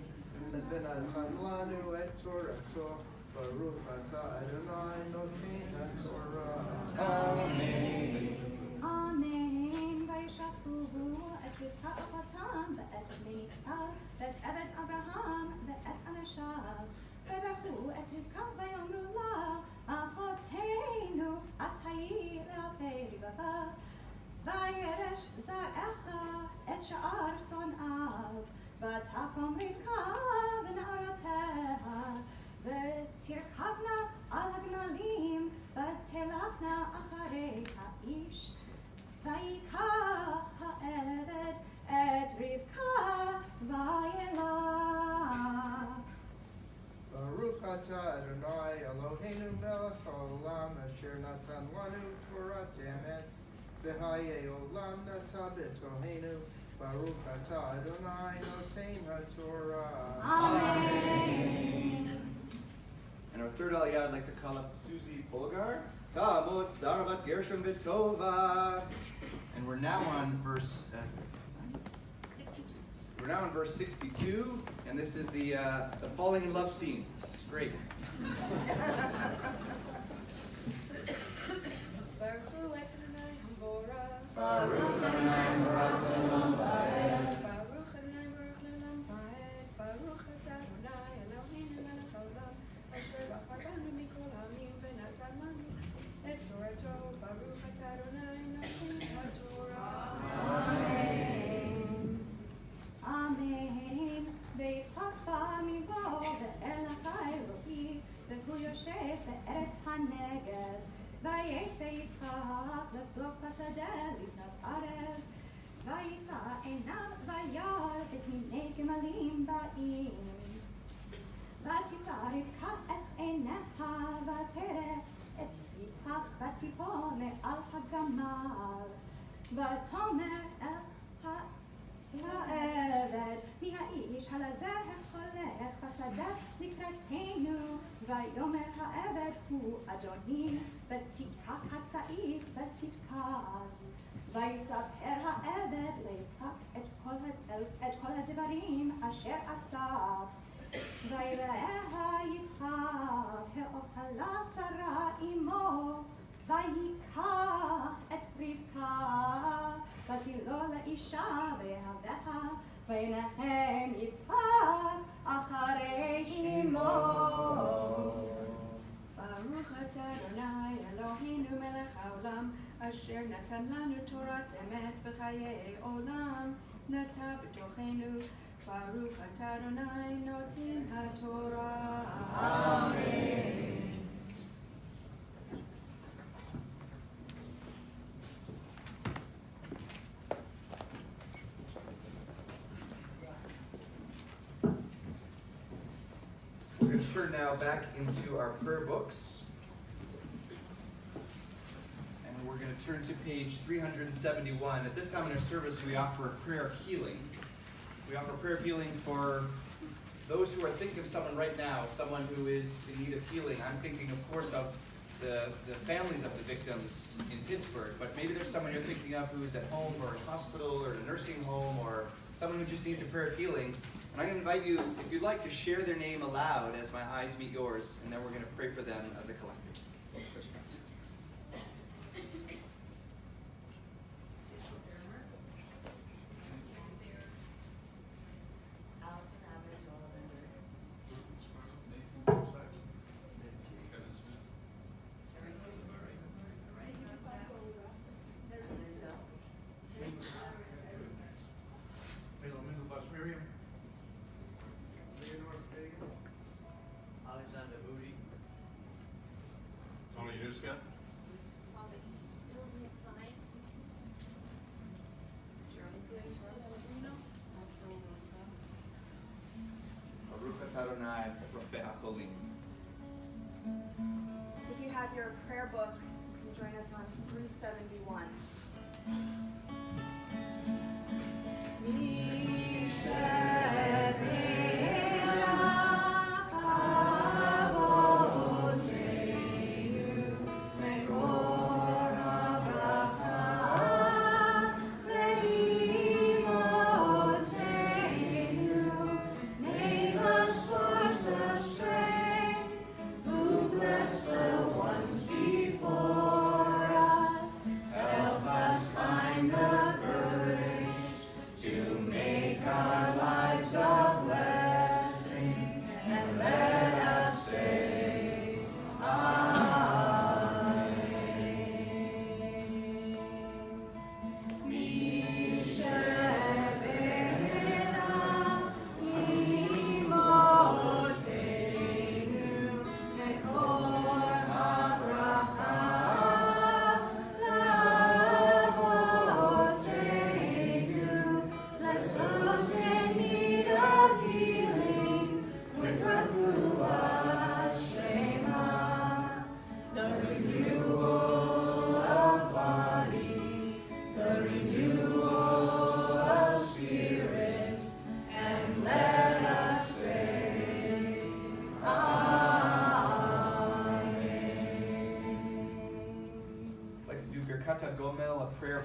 v'natan lanu et Torato. Baruch atah Adonai noten haTorah. Amen. Amen. וישפטו את רבקה אחותם ואת בניתה ואת עבד אברהם ואת אנשיו. וברכו את רבקה ויאמרו לה אחותנו את היי לאפי רבקה. וירש זרעך את שאר שונאיו. ותקום רבקה ונערותיה ותרכבנה על הגמלים ותלכנה אחרי האיש. ויקח העבד את רבקה וילך. Baruch atah Adonai Eloheinu melech haolam asher natan lanu Torah emet v'hayei olam nata b'tocheinu. Baruch atah Adonai noten haTorah. Amen. And our third Aliyah, I'd like to call up Susie Polgar. Tamot Zarabat Gershom Vitova. And we're now on verse 62. We're now on verse 62, and this is the falling in love scene. It's great. Baruch et Adonai Hamborah. Baruch Adonai Baruch Le'olam Vaed. Baruch Adonai Baruch Le'olam Vaed. Baruch et Adonai Eloheinu melech haolam asher בחר בנו מכל העמים ונתן לנו את תורתו. Baruch et Adonai noten haTorah. Amen. Amen. ויצחק מבוא ואל החי רואי והוא יושב בארץ הנגב. ויצא יצחק לסוף השדה לבנות ערב. ויישא עיניו וירא והנה גמלים באים. ותישא רבקה את עיניה ותראה את יצחק ותיפול מעל הגמל. ותאמר אל העבד מי האיש הלזה החולך בשדה לקראתנו. ויאמר העבד הוא אדוני. ותיקח הצעיף ותתקץ. ויספר העבד ליצחק את את כל הדברים אשר עשה. ויראה יצחק האוכלה שרה אמו, ויקח את רבקה, ותלו לאישה ואהביה, וינחם יצחק אחרי אמו. ברוך אתה אדוני אלוהינו מלך העולם, אשר נתן לנו תורת אמת וחיי עולם, נטע בתוכנו. ברוך אתה אדוני נותן התורה. אמן. We're going to turn now back into our prayer books. And we're going to turn to page 371. At this time in our service, we offer a prayer of healing. We offer prayer of healing for those who are thinking of someone right now, someone who is in need of healing. I'm thinking, of course, of the families of the victims in Pittsburgh, but maybe there's someone you're thinking of who's at home or in hospital or in a nursing home, or someone who just needs a prayer of healing. And I'm going to invite you, if you'd like, to share their name aloud as my eyes meet yours, and then we're going to pray for them as a collective. If you have your prayer book, you can join us on 371.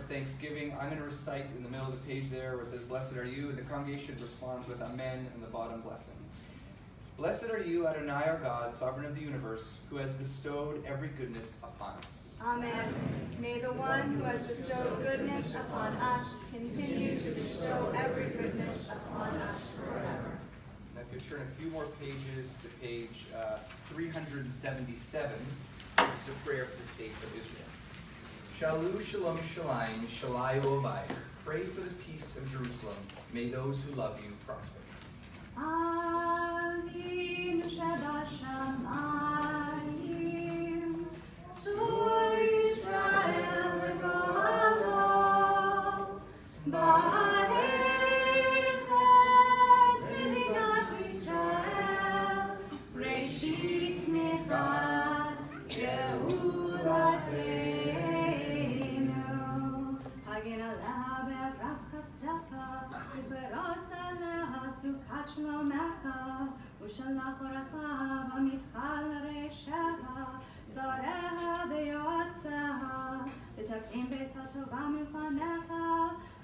Thanksgiving. I'm going to recite in the middle of the page there where it says, "Blessed are you," and the congregation responds with "Amen" in the bottom blessing. Blessed are you, Adonai our God, sovereign of the universe, who has bestowed every goodness upon us. Amen. May the one who has bestowed goodness upon us continue to bestow every goodness upon us forever. Now if you turn a few more pages to page 377, this is a prayer for the state of Israel. Shalu Shalom Shalim, Shalai Ovai. Pray for the peace of Jerusalem. May those who love you prosper. Avinu Shebashamayim, Tzur Yisrael v'Goalo, Barech et Medinat Yisrael, Reshit Tzmichat Geulateinu, Hagen Aleha be'avrat chasdecha, u'beros Aleha sukat shlomecha, u'shalach orecha v'mitcha l'reisheha, zareha be'yoatzeha, ותקים בעצה טובה מלפניך,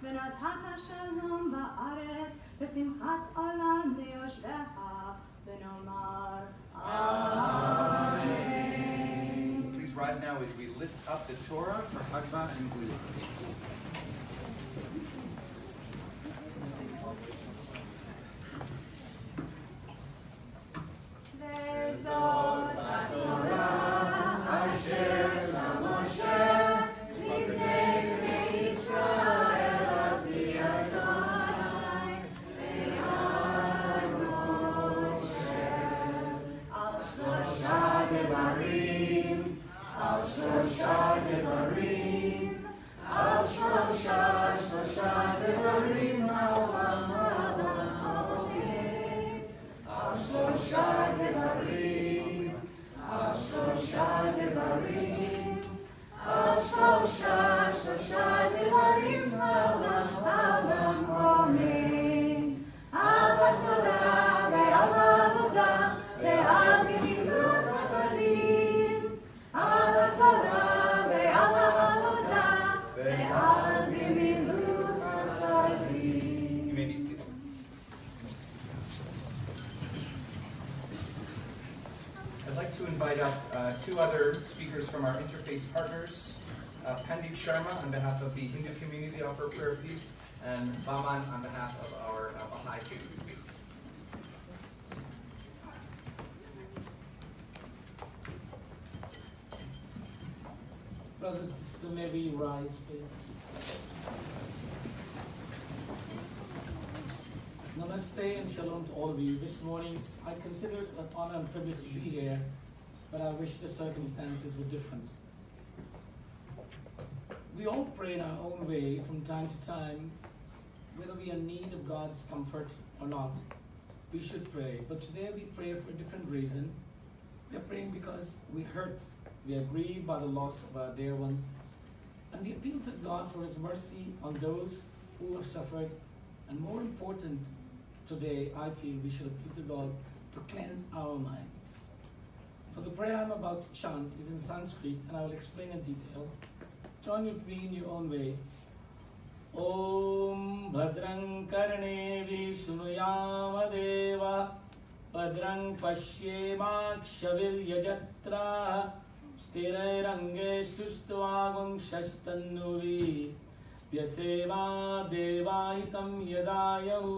ונתת שלום בארץ, ושמחת עולם ליושביה, ונאמר אמן. Please rise now as we lift up the Torah for Hagba and Gula. וזאת התורה אשר שם משה לפני בני ישראל על פי אדוני ביד משה על שלושה דברים על שלושה דברים על שלושה דברים העולם על שלושה דברים, על שלושה דברים, על שלושה דברים, העולם עומד, על התורה ועל העבודה ועל גמילות חסדים, על התורה ועל העבודה ועל גמילות חסדים. You may be seated. I'd like to invite up two other speakers from our interfaith partners. Pandit Sharma on behalf of the Hindu community offer a prayer of peace, and Vaman on behalf of our Baha'i community. Brothers and sisters, may we rise, please. Namaste and shalom to all of you. This morning, I consider it an honor and privilege to be here, but I wish the circumstances were different. We all pray in our own way from time to time, whether we are in need of God's comfort or not. We should pray, but today we pray for a different reason. We are praying because we hurt, we are grieved by the loss of our dear ones, and we appeal to God for His mercy on those who have suffered, and more important, today I feel we should appeal to God to cleanse our minds. For the prayer I'm about to chant is in Sanskrit, and I will explain in detail. Join with me in your own way. Om Bhadrang Karnevi Sunuyama Deva Bhadrang Pashyemakshavil Yajatra Sthirairangestustavagum Shastannuvi Vyaseva Devahitam Yadayahu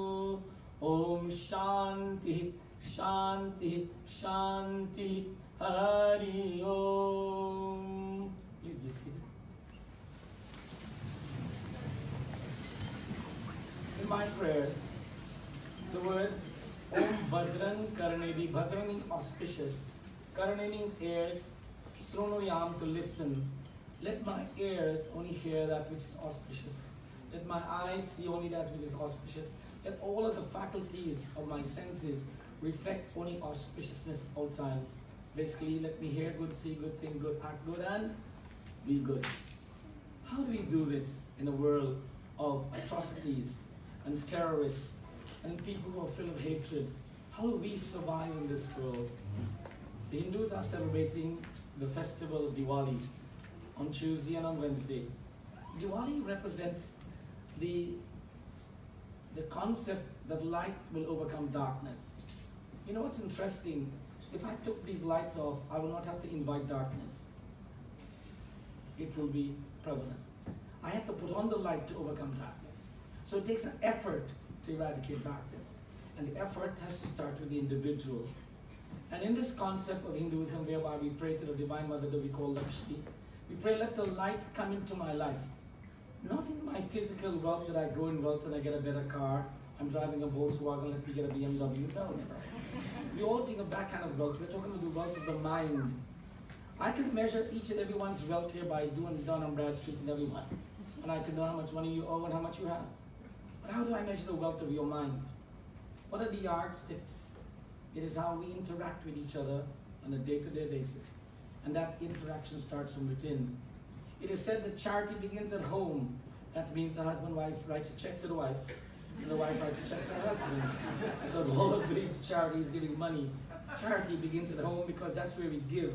Om Shanti Shanti Shanti Hari Om. Please be seated. In my prayers, the words Om Bhadran Karnevi, Bhadran means auspicious, Karne means ears, Srunuyam to listen. Let my ears only hear that which is auspicious. Let my eyes see only that which is auspicious. Let all of the faculties of my senses reflect only auspiciousness all times. Basically, let me hear good, see good, think good, act good, and be good. How do we do this in a world of atrocities and terrorists and people who are filled with hatred? How do we survive in this world? The Hindus are celebrating the festival of Diwali on Tuesday and on Wednesday. Diwali represents the concept that light will overcome darkness. You know what's interesting? If I took these lights off, I will not have to invite darkness. It will be prevalent. I have to put on the light to overcome darkness. So it takes an effort to eradicate darkness. And the effort has to start with the individual. And in this concept of Hinduism, whereby we pray to the Divine Mother that we call Lakshmi, we pray, let the light come into my life. Not in my physical wealth, that I grow in wealth and I get a better car, I'm driving a Volkswagen, let me get a BMW. No. We all think of that kind of wealth. We're talking about the wealth of the mind. I can measure each and everyone's wealth here by doing Dun and Bradstreet and everyone. And I can know how much money you owe and how much you have. But how do I measure the wealth of your mind? What are the yardsticks? It is how we interact with each other on a day-to-day basis. And that interaction starts from within. It is said that charity begins at home. That means the husband writes a check to the wife, and the wife writes a check to her husband. Because all of the charity is giving money. Charity begins at home because that's where we give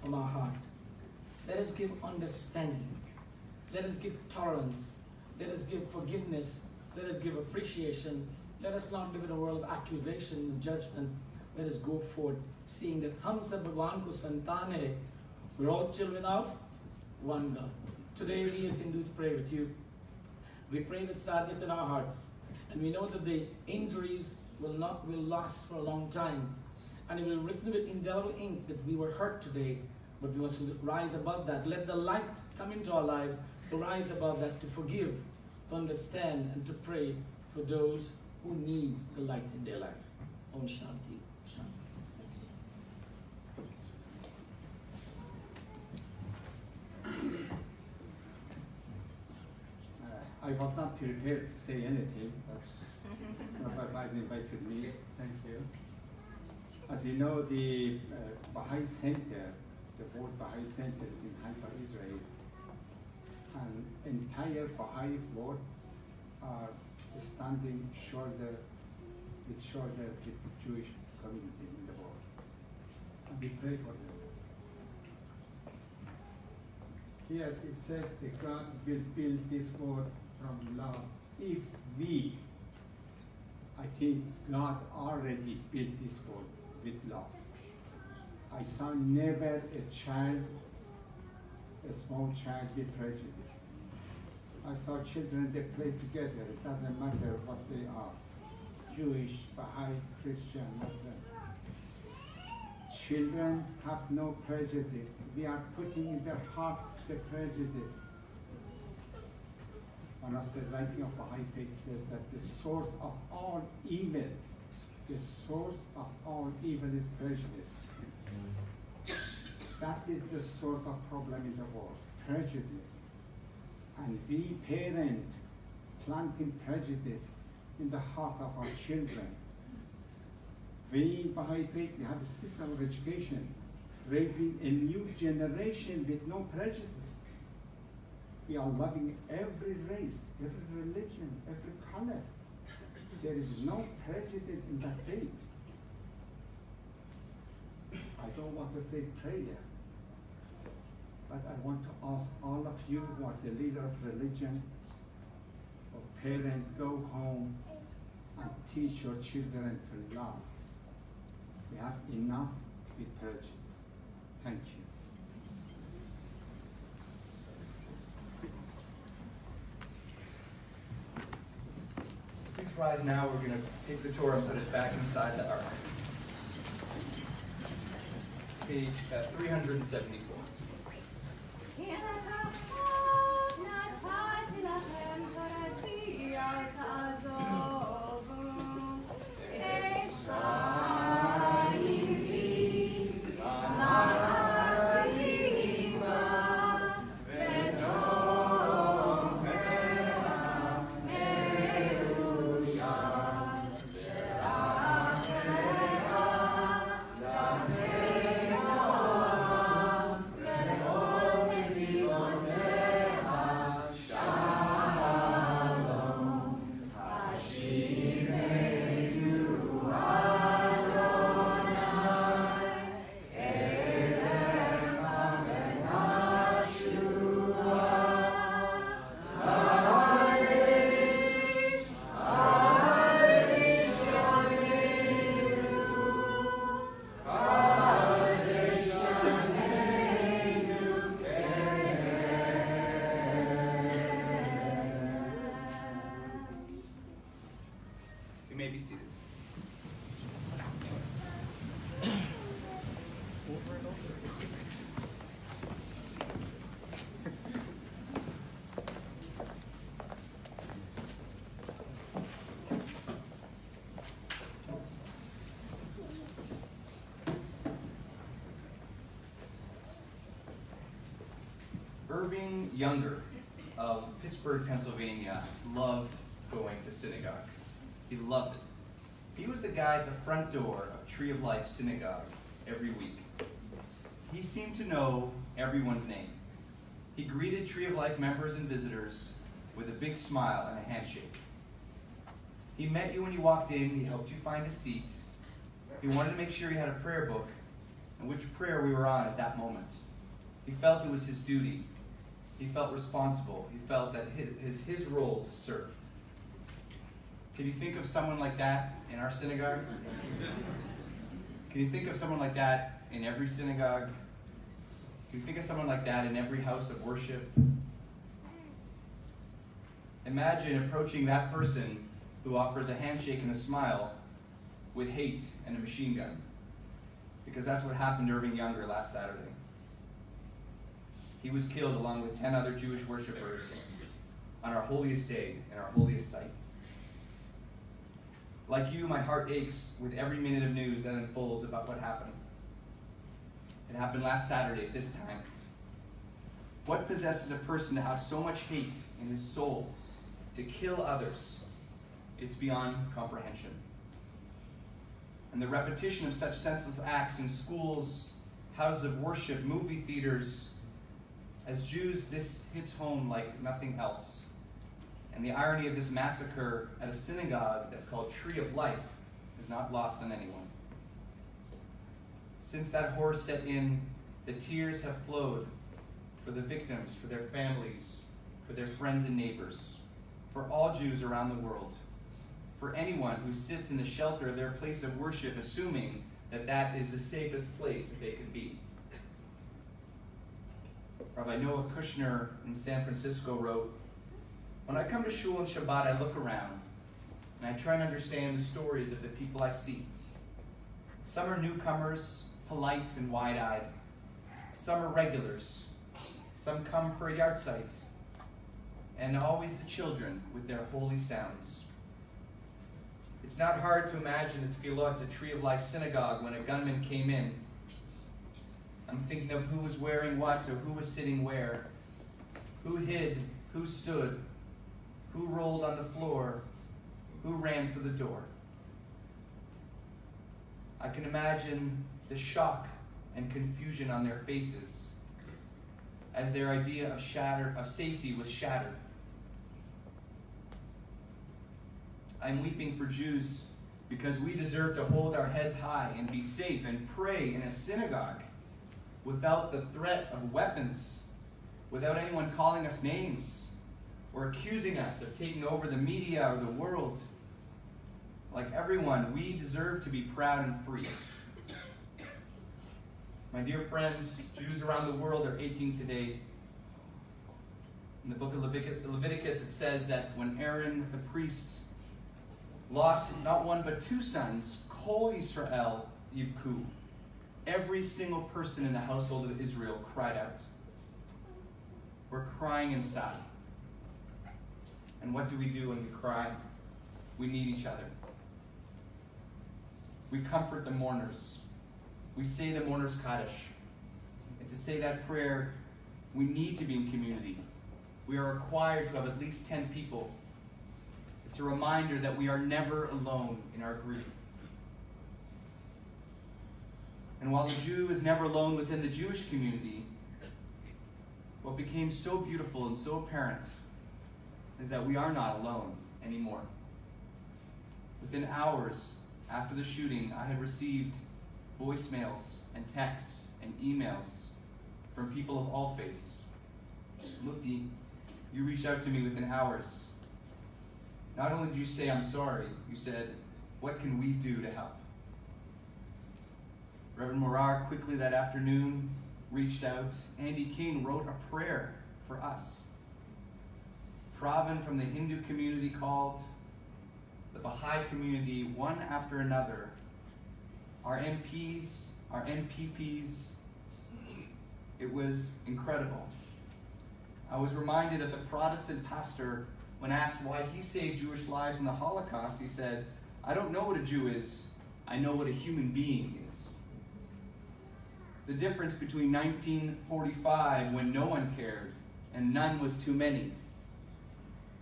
from our heart. Let us give understanding. Let us give tolerance. Let us give forgiveness. Let us give appreciation. Let us not live in a world of accusation and judgment. Let us go forth, seeing that Hum sab Bhagwan ko santan hai. We're all children of one God. Today we as Hindus pray with you. We pray with sadness in our hearts. And we know that the injuries will last for a long time. And it will be written with indelible ink that we were hurt today, but we must rise above that. Let the light come into our lives to rise above that, to forgive, to understand, and to pray for those who needs the light in their life. Om Shanti. Shanti. I was not prepared to say anything, but Rabbi invited me. Thank you. As you know, the Baha'i Center, the World Baha'i Center is in Haifa, Israel. And entire Baha'i world are standing shoulder with shoulder with the Jewish community in the world. And we pray for them. Here it says that God will build this world from love. If we, I think God already built this world with love. I saw never a child, a small child with prejudice. I saw children, they play together. It doesn't matter what they are. Jewish, Baha'i, Christian, Muslim. Children have no prejudice. We are putting in their heart the prejudice. One of the writing of Baha'i faith says that the source of all evil, the source of all evil is prejudice. That is the source of problem in the world, prejudice. And we parents planting prejudice in the heart of our children. We in Baha'i faith, we have a system of education, raising a new generation with no prejudice. We are loving every race, every religion, every color. There is no prejudice in that faith. I don't want to say prayer, but I want to ask all of you who are the leader of religion or parents, go home and teach your children to love. We have enough with prejudice. Thank you. Please rise now. We're going to take the Torah and put it back inside the ark. Page 374. Irving Younger of Pittsburgh, Pennsylvania, loved going to synagogue. He loved it. He was the guy at the front door of Tree of Life Synagogue every week. He seemed to know everyone's name. He greeted Tree of Life members and visitors with a big smile and a handshake. He met you when you walked in. He helped you find a seat. He wanted to make sure you had a prayer book and which prayer we were on at that moment. He felt it was his duty. He felt responsible. He felt that it is his role to serve. Can you think of someone like that in our synagogue? Can you think of someone like that in every synagogue? Can you think of someone like that in every house of worship? Imagine approaching that person who offers a handshake and a smile with hate and a machine gun. Because that's what happened to Irving Younger last Saturday. He was killed along with 10 other Jewish worshipers on our holiest day and our holiest site. Like you, my heart aches with every minute of news that unfolds about what happened. It happened last Saturday at this time. What possesses a person to have so much hate in his soul, to kill others? It's beyond comprehension. And the repetition of such senseless acts in schools, houses of worship, movie theaters, as Jews, this hits home like nothing else. And the irony of this massacre at a synagogue that's called Tree of Life is not lost on anyone. Since that horror set in, the tears have flowed for the victims, for their families, for their friends and neighbors, for all Jews around the world, for anyone who sits in the shelter of their place of worship, assuming that that is the safest place that they could be. Rabbi Noah Kushner in San Francisco wrote, "When I come to shul on Shabbat, I look around, and I try and understand the stories of the people I see. Some are newcomers, polite and wide-eyed. Some are regulars. Some come for a yahrzeit. And always the children with their holy sounds. It's not hard to imagine the tefillot at Tree of Life Synagogue when a gunman came in. I'm thinking of who was wearing what or who was sitting where, who hid, who stood, who rolled on the floor, who ran for the door. I can imagine the shock and confusion on their faces as their idea of safety was shattered. I'm weeping for Jews because we deserve to hold our heads high and be safe and pray in a synagogue without the threat of weapons, without anyone calling us names or accusing us of taking over the media or the world. Like everyone, we deserve to be proud and free. My dear friends, Jews around the world are aching today. In the book of Leviticus, it says that when Aaron, the priest, lost not one but two sons, Kol Yisrael Yivku, every single person in the household of Israel cried out. We're crying inside. And what do we do when we cry? We need each other. We comfort the mourners. We say the mourner's Kaddish. And to say that prayer, we need to be in community. We are required to have at least 10 people. It's a reminder that we are never alone in our grief. And while the Jew is never alone within the Jewish community, what became so beautiful and so apparent is that we are not alone anymore. Within hours after the shooting, I had received voicemails and texts and emails from people of all faiths. Mufti, you reached out to me within hours. Not only did you say, I'm sorry, you said, what can we do to help? Reverend Morar quickly that afternoon reached out. Andy King wrote a prayer for us. Pravin from the Hindu community called. The Baha'i community, one after another. Our MPs, our MPPs. It was incredible. I was reminded of the Protestant pastor when asked why he saved Jewish lives in the Holocaust. He said, I don't know what a Jew is. I know what a human being is. The difference between 1945, when no one cared and none was too many,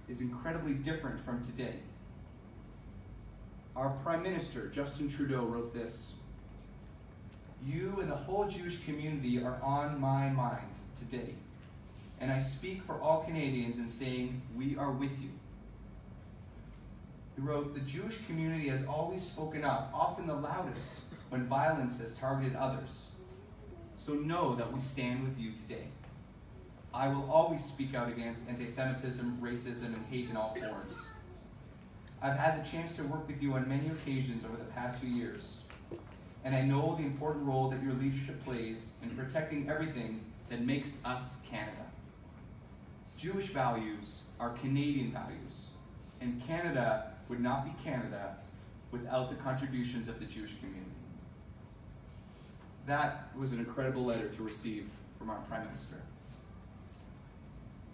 is incredibly different from today. Our Prime Minister, Justin Trudeau, wrote this: "You and the whole Jewish community are on my mind today. And I speak for all Canadians in saying, we are with you." He wrote, "The Jewish community has always spoken up, often the loudest, when violence has targeted others. So know that we stand with you today." I will always speak out against anti-Semitism, racism, and hate in all forms. I've had the chance to work with you on many occasions over the past few years, and I know the important role that your leadership plays in protecting everything that makes us Canada. Jewish values are Canadian values, and Canada would not be Canada without the contributions of the Jewish community. That was an incredible letter to receive from our Prime Minister.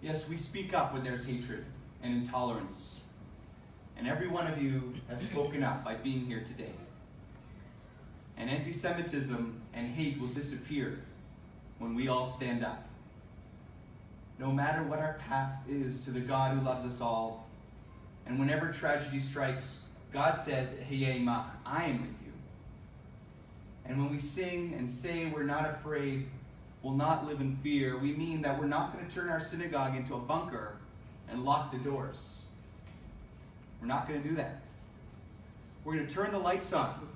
Yes, we speak up when there's hatred and intolerance, and every one of you has spoken up by being here today. And anti-Semitism and hate will disappear when we all stand up. No matter what our path is to the God who loves us all, and whenever tragedy strikes, God says, "Hayei mach," I am with you. And when we sing and say we're not afraid, we'll not live in fear, we mean that we're not going to turn our synagogue into a bunker and lock the doors. We're not going to do that. We're going to turn the lights on.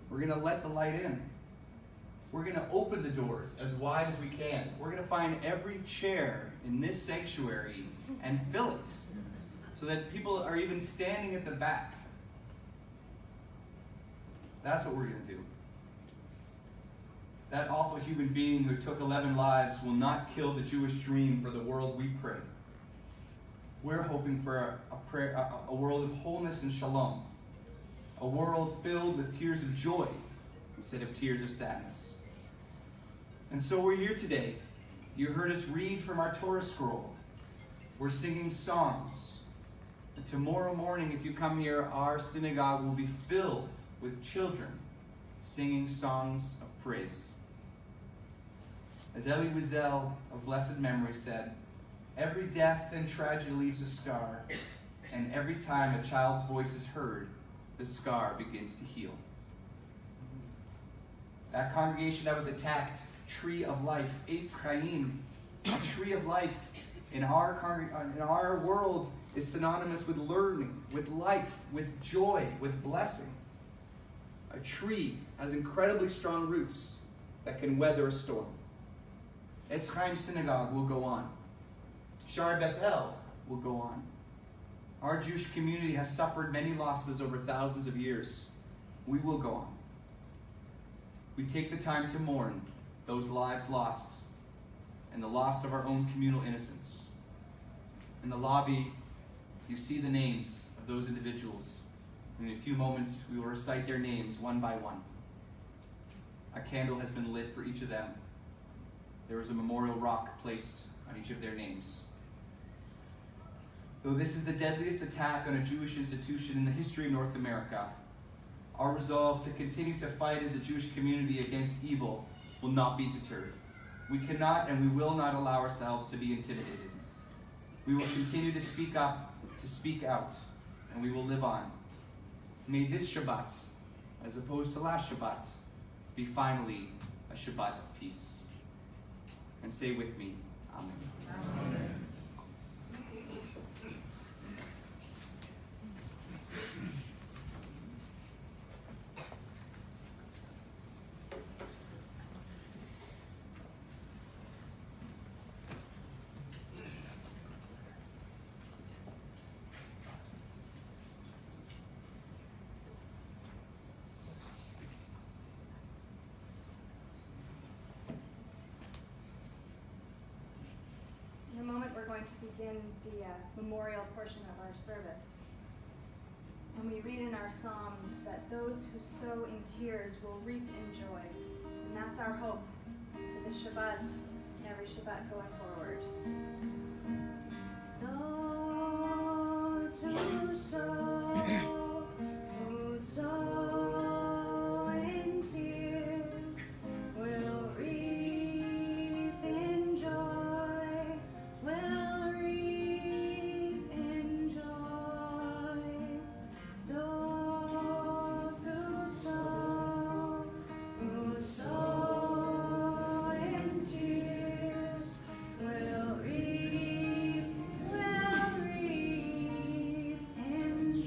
We're going to let the light in. We're going to open the doors as wide as we can. We're going to find every chair in this sanctuary and fill it so that people are even standing at the back. That's what we're going to do. That awful human being who took 11 lives will not kill the Jewish dream for the world we pray. We're hoping for a world of wholeness and shalom, a world filled with tears of joy instead of tears of sadness. And so we're here today. You heard us read from our Torah scroll. We're singing songs. And tomorrow morning, if you come here, our synagogue will be filled with children singing songs of praise. As Elie Wiesel of blessed memory said, every death and tragedy leaves a scar, and every time a child's voice is heard, the scar begins to heal. That congregation that was attacked, Tree of Life, Eitz Chaim, Tree of Life, in our world is synonymous with learning, with life, with joy, with blessing. A tree has incredibly strong roots that can weather a storm. Eitz Chaim Synagogue will go on. Shaarei-Beth El will go on. Our Jewish community has suffered many losses over thousands of years. We will go on. We take the time to mourn those lives lost and the loss of our own communal innocence. In the lobby, you see the names of those individuals. In a few moments, we will recite their names one by one. A candle has been lit for each of them. There is a memorial rock placed on each of their names. Though this is the deadliest attack on a Jewish institution in the history of North America, our resolve to continue to fight as a Jewish community against evil will not be deterred. We cannot and we will not allow ourselves to be intimidated. We will continue to speak up, to speak out, and we will live on. May this Shabbat, as opposed to last Shabbat, be finally a Shabbat of peace. And say with me, Amen. Amen. In a moment, we're going to begin the memorial portion of our service. And we read in our Psalms that those who sow in tears will reap in joy. And that's our hope for the Shabbat and every Shabbat going forward. Those who sow in tears will reap in joy. Will reap in joy. Those who sow in tears will reap in joy.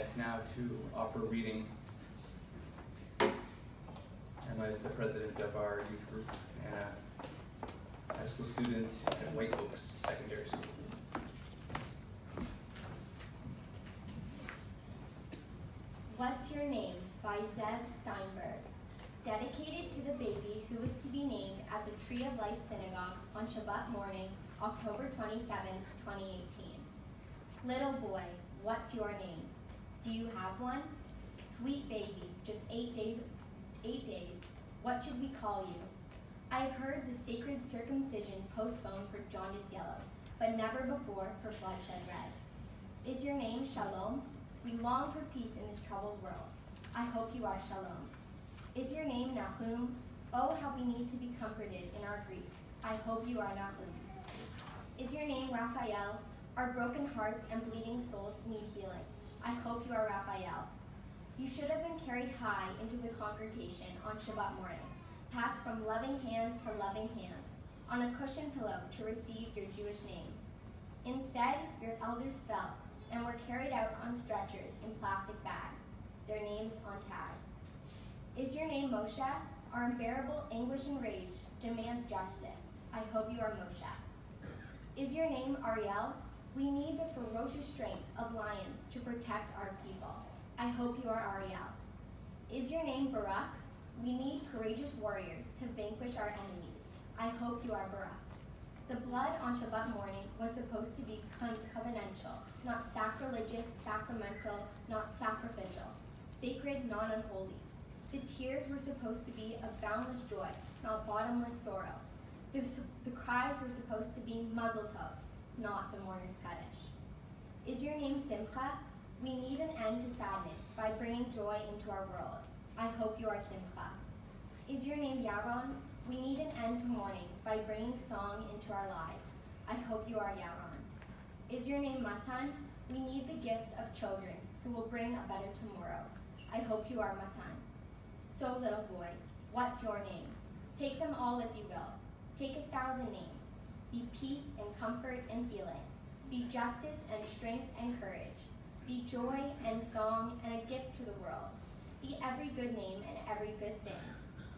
advance now to offer reading. Emma is the president of our youth group and a high school student at White Oaks Secondary School. What's Your Name by Zev Steinberg, dedicated to the baby who was to be named at the Tree of Life Synagogue on Shabbat morning, October 27th, 2018. Little boy, what's your name? Do you have one? Sweet baby, just 8 days, what should we call you? I have heard the sacred circumcision postponed for jaundice yellow, but never before for bloodshed red. Is your name Shalom? We long for peace in this troubled world. I hope you are Shalom. Is your name Nahum? Oh, how we need to be comforted in our grief. I hope you are Nahum. Is your name Raphael? Our broken hearts and bleeding souls need healing. I hope you are Raphael. You should have been carried high into the congregation on Shabbat morning, passed from loving hands to loving hands, on a cushioned pillow to receive your Jewish name. Instead, your elders fell and were carried out on stretchers in plastic bags, their names on tags. Is your name Moshe? Our unbearable anguish and rage demands justice. I hope you are Moshe. Is your name Ariel? We need the ferocious strength of lions to protect our people. I hope you are Ariel. Is your name Barak? We need courageous warriors to vanquish our enemies. I hope you are Barak. The blood on Shabbat morning was supposed to be covenantal, not sacrilegious, sacramental, not sacrificial, sacred, not unholy. The tears were supposed to be of boundless joy, not bottomless sorrow. The cries were supposed to be mazel tov, not the mourner's kaddish. Is your name Simcha? We need an end to sadness by bringing joy into our world. I hope you are Simcha. Is your name Yaron? We need an end to mourning by bringing song into our lives. I hope you are Yaron. Is your name Matan? We need the gift of children who will bring a better tomorrow. I hope you are Matan. So little boy, what's your name? Take them all if you will. Take 1,000 names. Be peace and comfort and healing. Be justice and strength and courage. Be joy and song and a gift to the world. Be every good name and every good thing.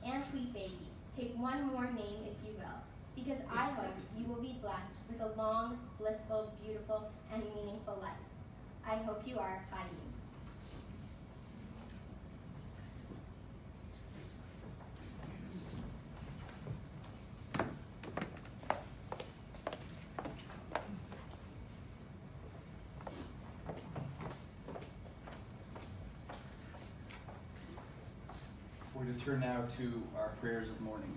And sweet baby, take one more name if you will, because I hope you will be blessed with a long, blissful, beautiful, and meaningful life. I hope you are Chaim. We're going to turn now to our prayers of mourning.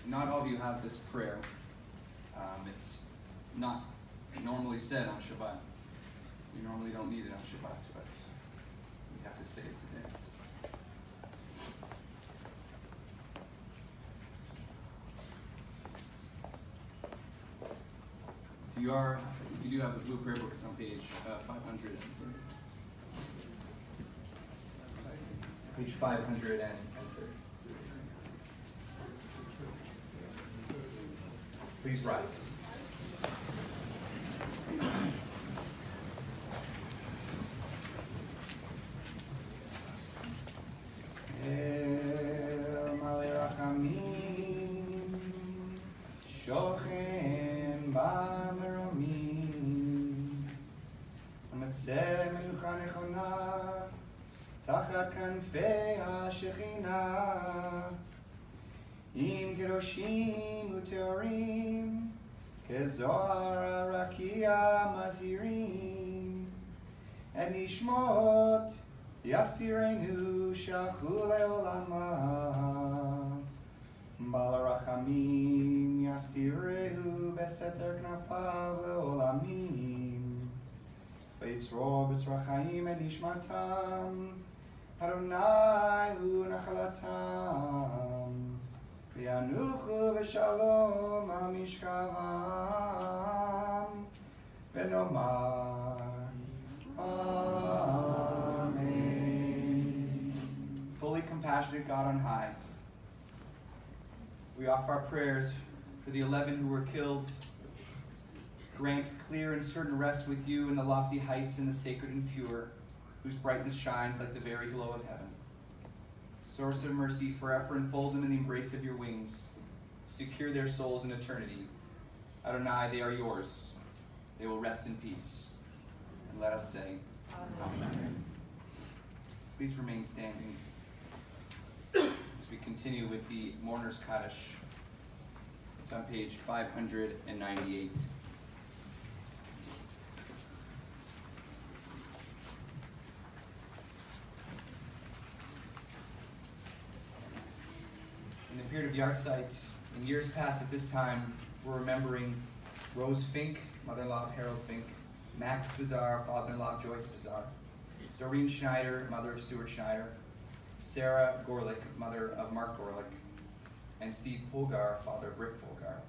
Not all of you have this prayer. It's not normally said on Shabbat. We normally don't need it on Shabbat, but we have to say it today. If you do have the blue prayer book, it's on page 530. Page 530. Please rise. El Malei Rachamim, Shochem B'Meromim, Amatzeh Menucha Nechona, Tachat Kanfei HaShechina, Im Kedoshim Uteorim, Kezohar Rakia Mazirim, and Nishmot Yastirenu Shachu Leolamat, Balarachamim Yastirehu Beseter Knafav Leolamim, Veitzro B'tzrachaim and Nishmatam, Adonai Hu Nachalatam, V'yanuchu v'shalom al mishkavam, Benomar. Amen. Fully compassionate God on high, we offer our prayers for the 11 who were killed. Grant clear and certain rest with you in the lofty heights and the sacred and pure, whose brightness shines like the very glow of heaven. Source of mercy, forever enfold them in the embrace of your wings. Secure their souls in eternity. Adonai, they are yours. They will rest in peace. And let us say, Amen. Please remain standing as we continue with the Mourner's Kaddish. It's on page 598. In the period of Yahrzeit, in years past at this time, we're remembering Rose Fink, mother-in-law of Harold Fink, Max Bazar, father-in-law of Joyce Bazar, Doreen Schneider, mother of Stuart Schneider, Sarah Gorlick, mother of Mark Gorlick, and Steve Polgar, father of Rick Polgar.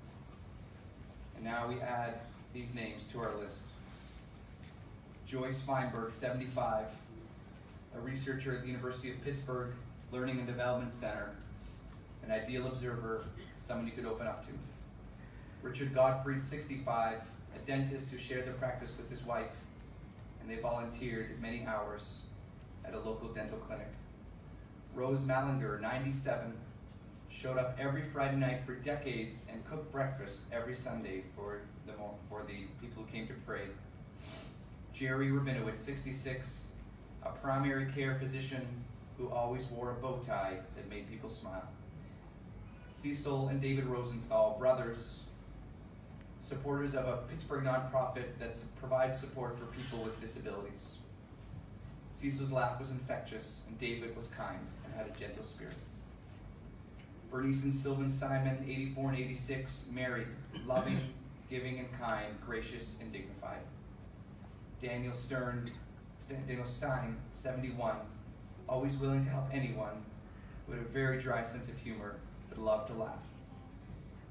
And now we add these names to our list. Joyce Feinberg, 75, a researcher at the University of Pittsburgh Learning and Development Center, an ideal observer, someone you could open up to. Richard Gottfried, 65, a dentist who shared the practice with his wife, and they volunteered many hours at a local dental clinic. Rose Mallinger, 97, showed up every Friday night for decades and cooked breakfast every Sunday for the people who came to pray. Jerry Rabinowitz, 66, a primary care physician who always wore a bow tie that made people smile. Cecil and David Rosenthal, brothers, supporters of a Pittsburgh nonprofit that provides support for people with disabilities. Cecil's laugh was infectious, and David was kind and had a gentle spirit. Bernice and Sylvan Simon, 84 and 86, married, loving, giving, and kind, gracious, and dignified. Daniel Stein, 71, always willing to help anyone, with a very dry sense of humor, but loved to laugh.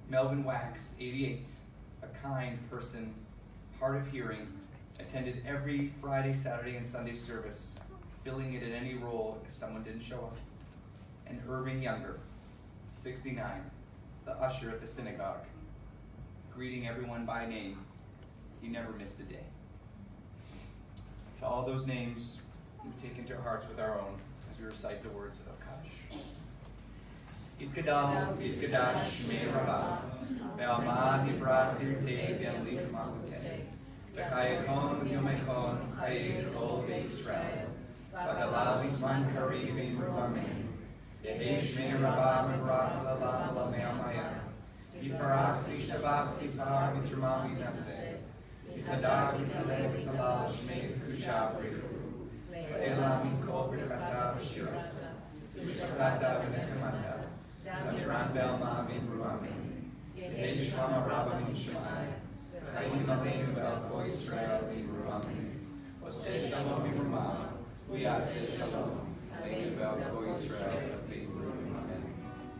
Melvin Wax, 88, a kind person, hard of hearing, attended every Friday, Saturday, and Sunday service, filling it in any role if someone didn't show up. And Irving Younger, 69, the usher at the synagogue, greeting everyone by name. He never missed a day. To all those names, we take into our hearts with our own as we recite the words of Kaddish. Yitgadal, Yitgadash, Shmei Rabbah, Ve'almad Yibrach Yirtei V'yamlik Malchutei, V'chayekon V'yomekon, Chayei Kol Beit Yisrael, V'galav Yizman Kari V'imru Amen, Yehei Shmei Rabbah V'brach L'Lam L'Amei Amaya, Yiparach V'yishtabach V'yitar V'yitramah V'yinaseh, Yitadar V'yitaleh V'yitalal Shmei V'kusha V'rihu, V'elah Min Kol B'chata V'shirata, V'shachata V'nechemata, Amiran Belma Amin Ruamin, Yehei Shama Rabba Min Shemai, Chayim Aleinu Ve'al Kol Yisrael Min Ruamin, Oseh Shalom Min Rumav, Uyaseh Shalom, Aleinu Ve'al Kol Yisrael Min Ruamin.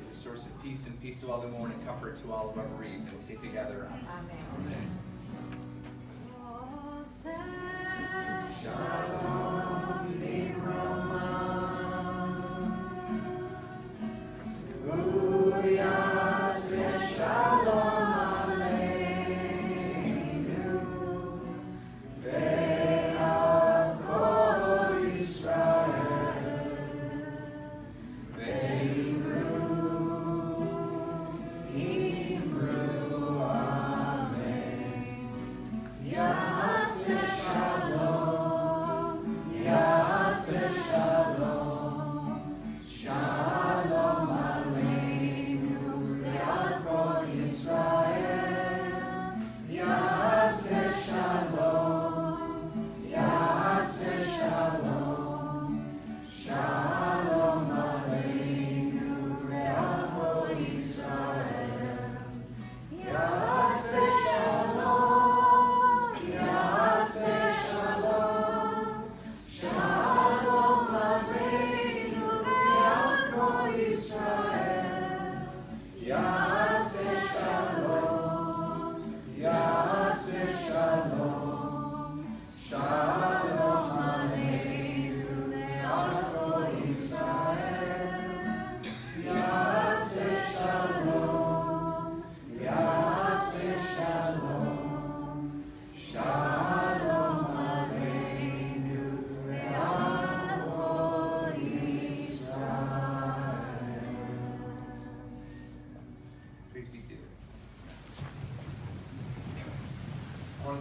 The source of peace and peace to all who mourn and comfort to all who are bereaved. And we say together, Amen. Shalom Min Ruamin. Uyaseh Shalom Aleinu Ve'al Kol Yisrael Ve'imru Amen. Yaseh Shalom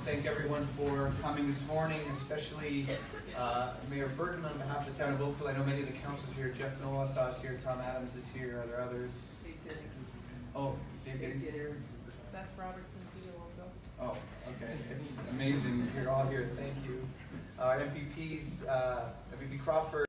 thank everyone for coming this morning, especially Mayor Burton on behalf of the town of Oakville. I know many of the councils here. Jeff Nolassaw is here. Tom Adams is here. Are there others? Oh, Dave Giddings. Beth Robertson, Peter Oakville. Oh, okay. It's amazing. You're all here. Thank you. Our MPPs, MVP Crawford.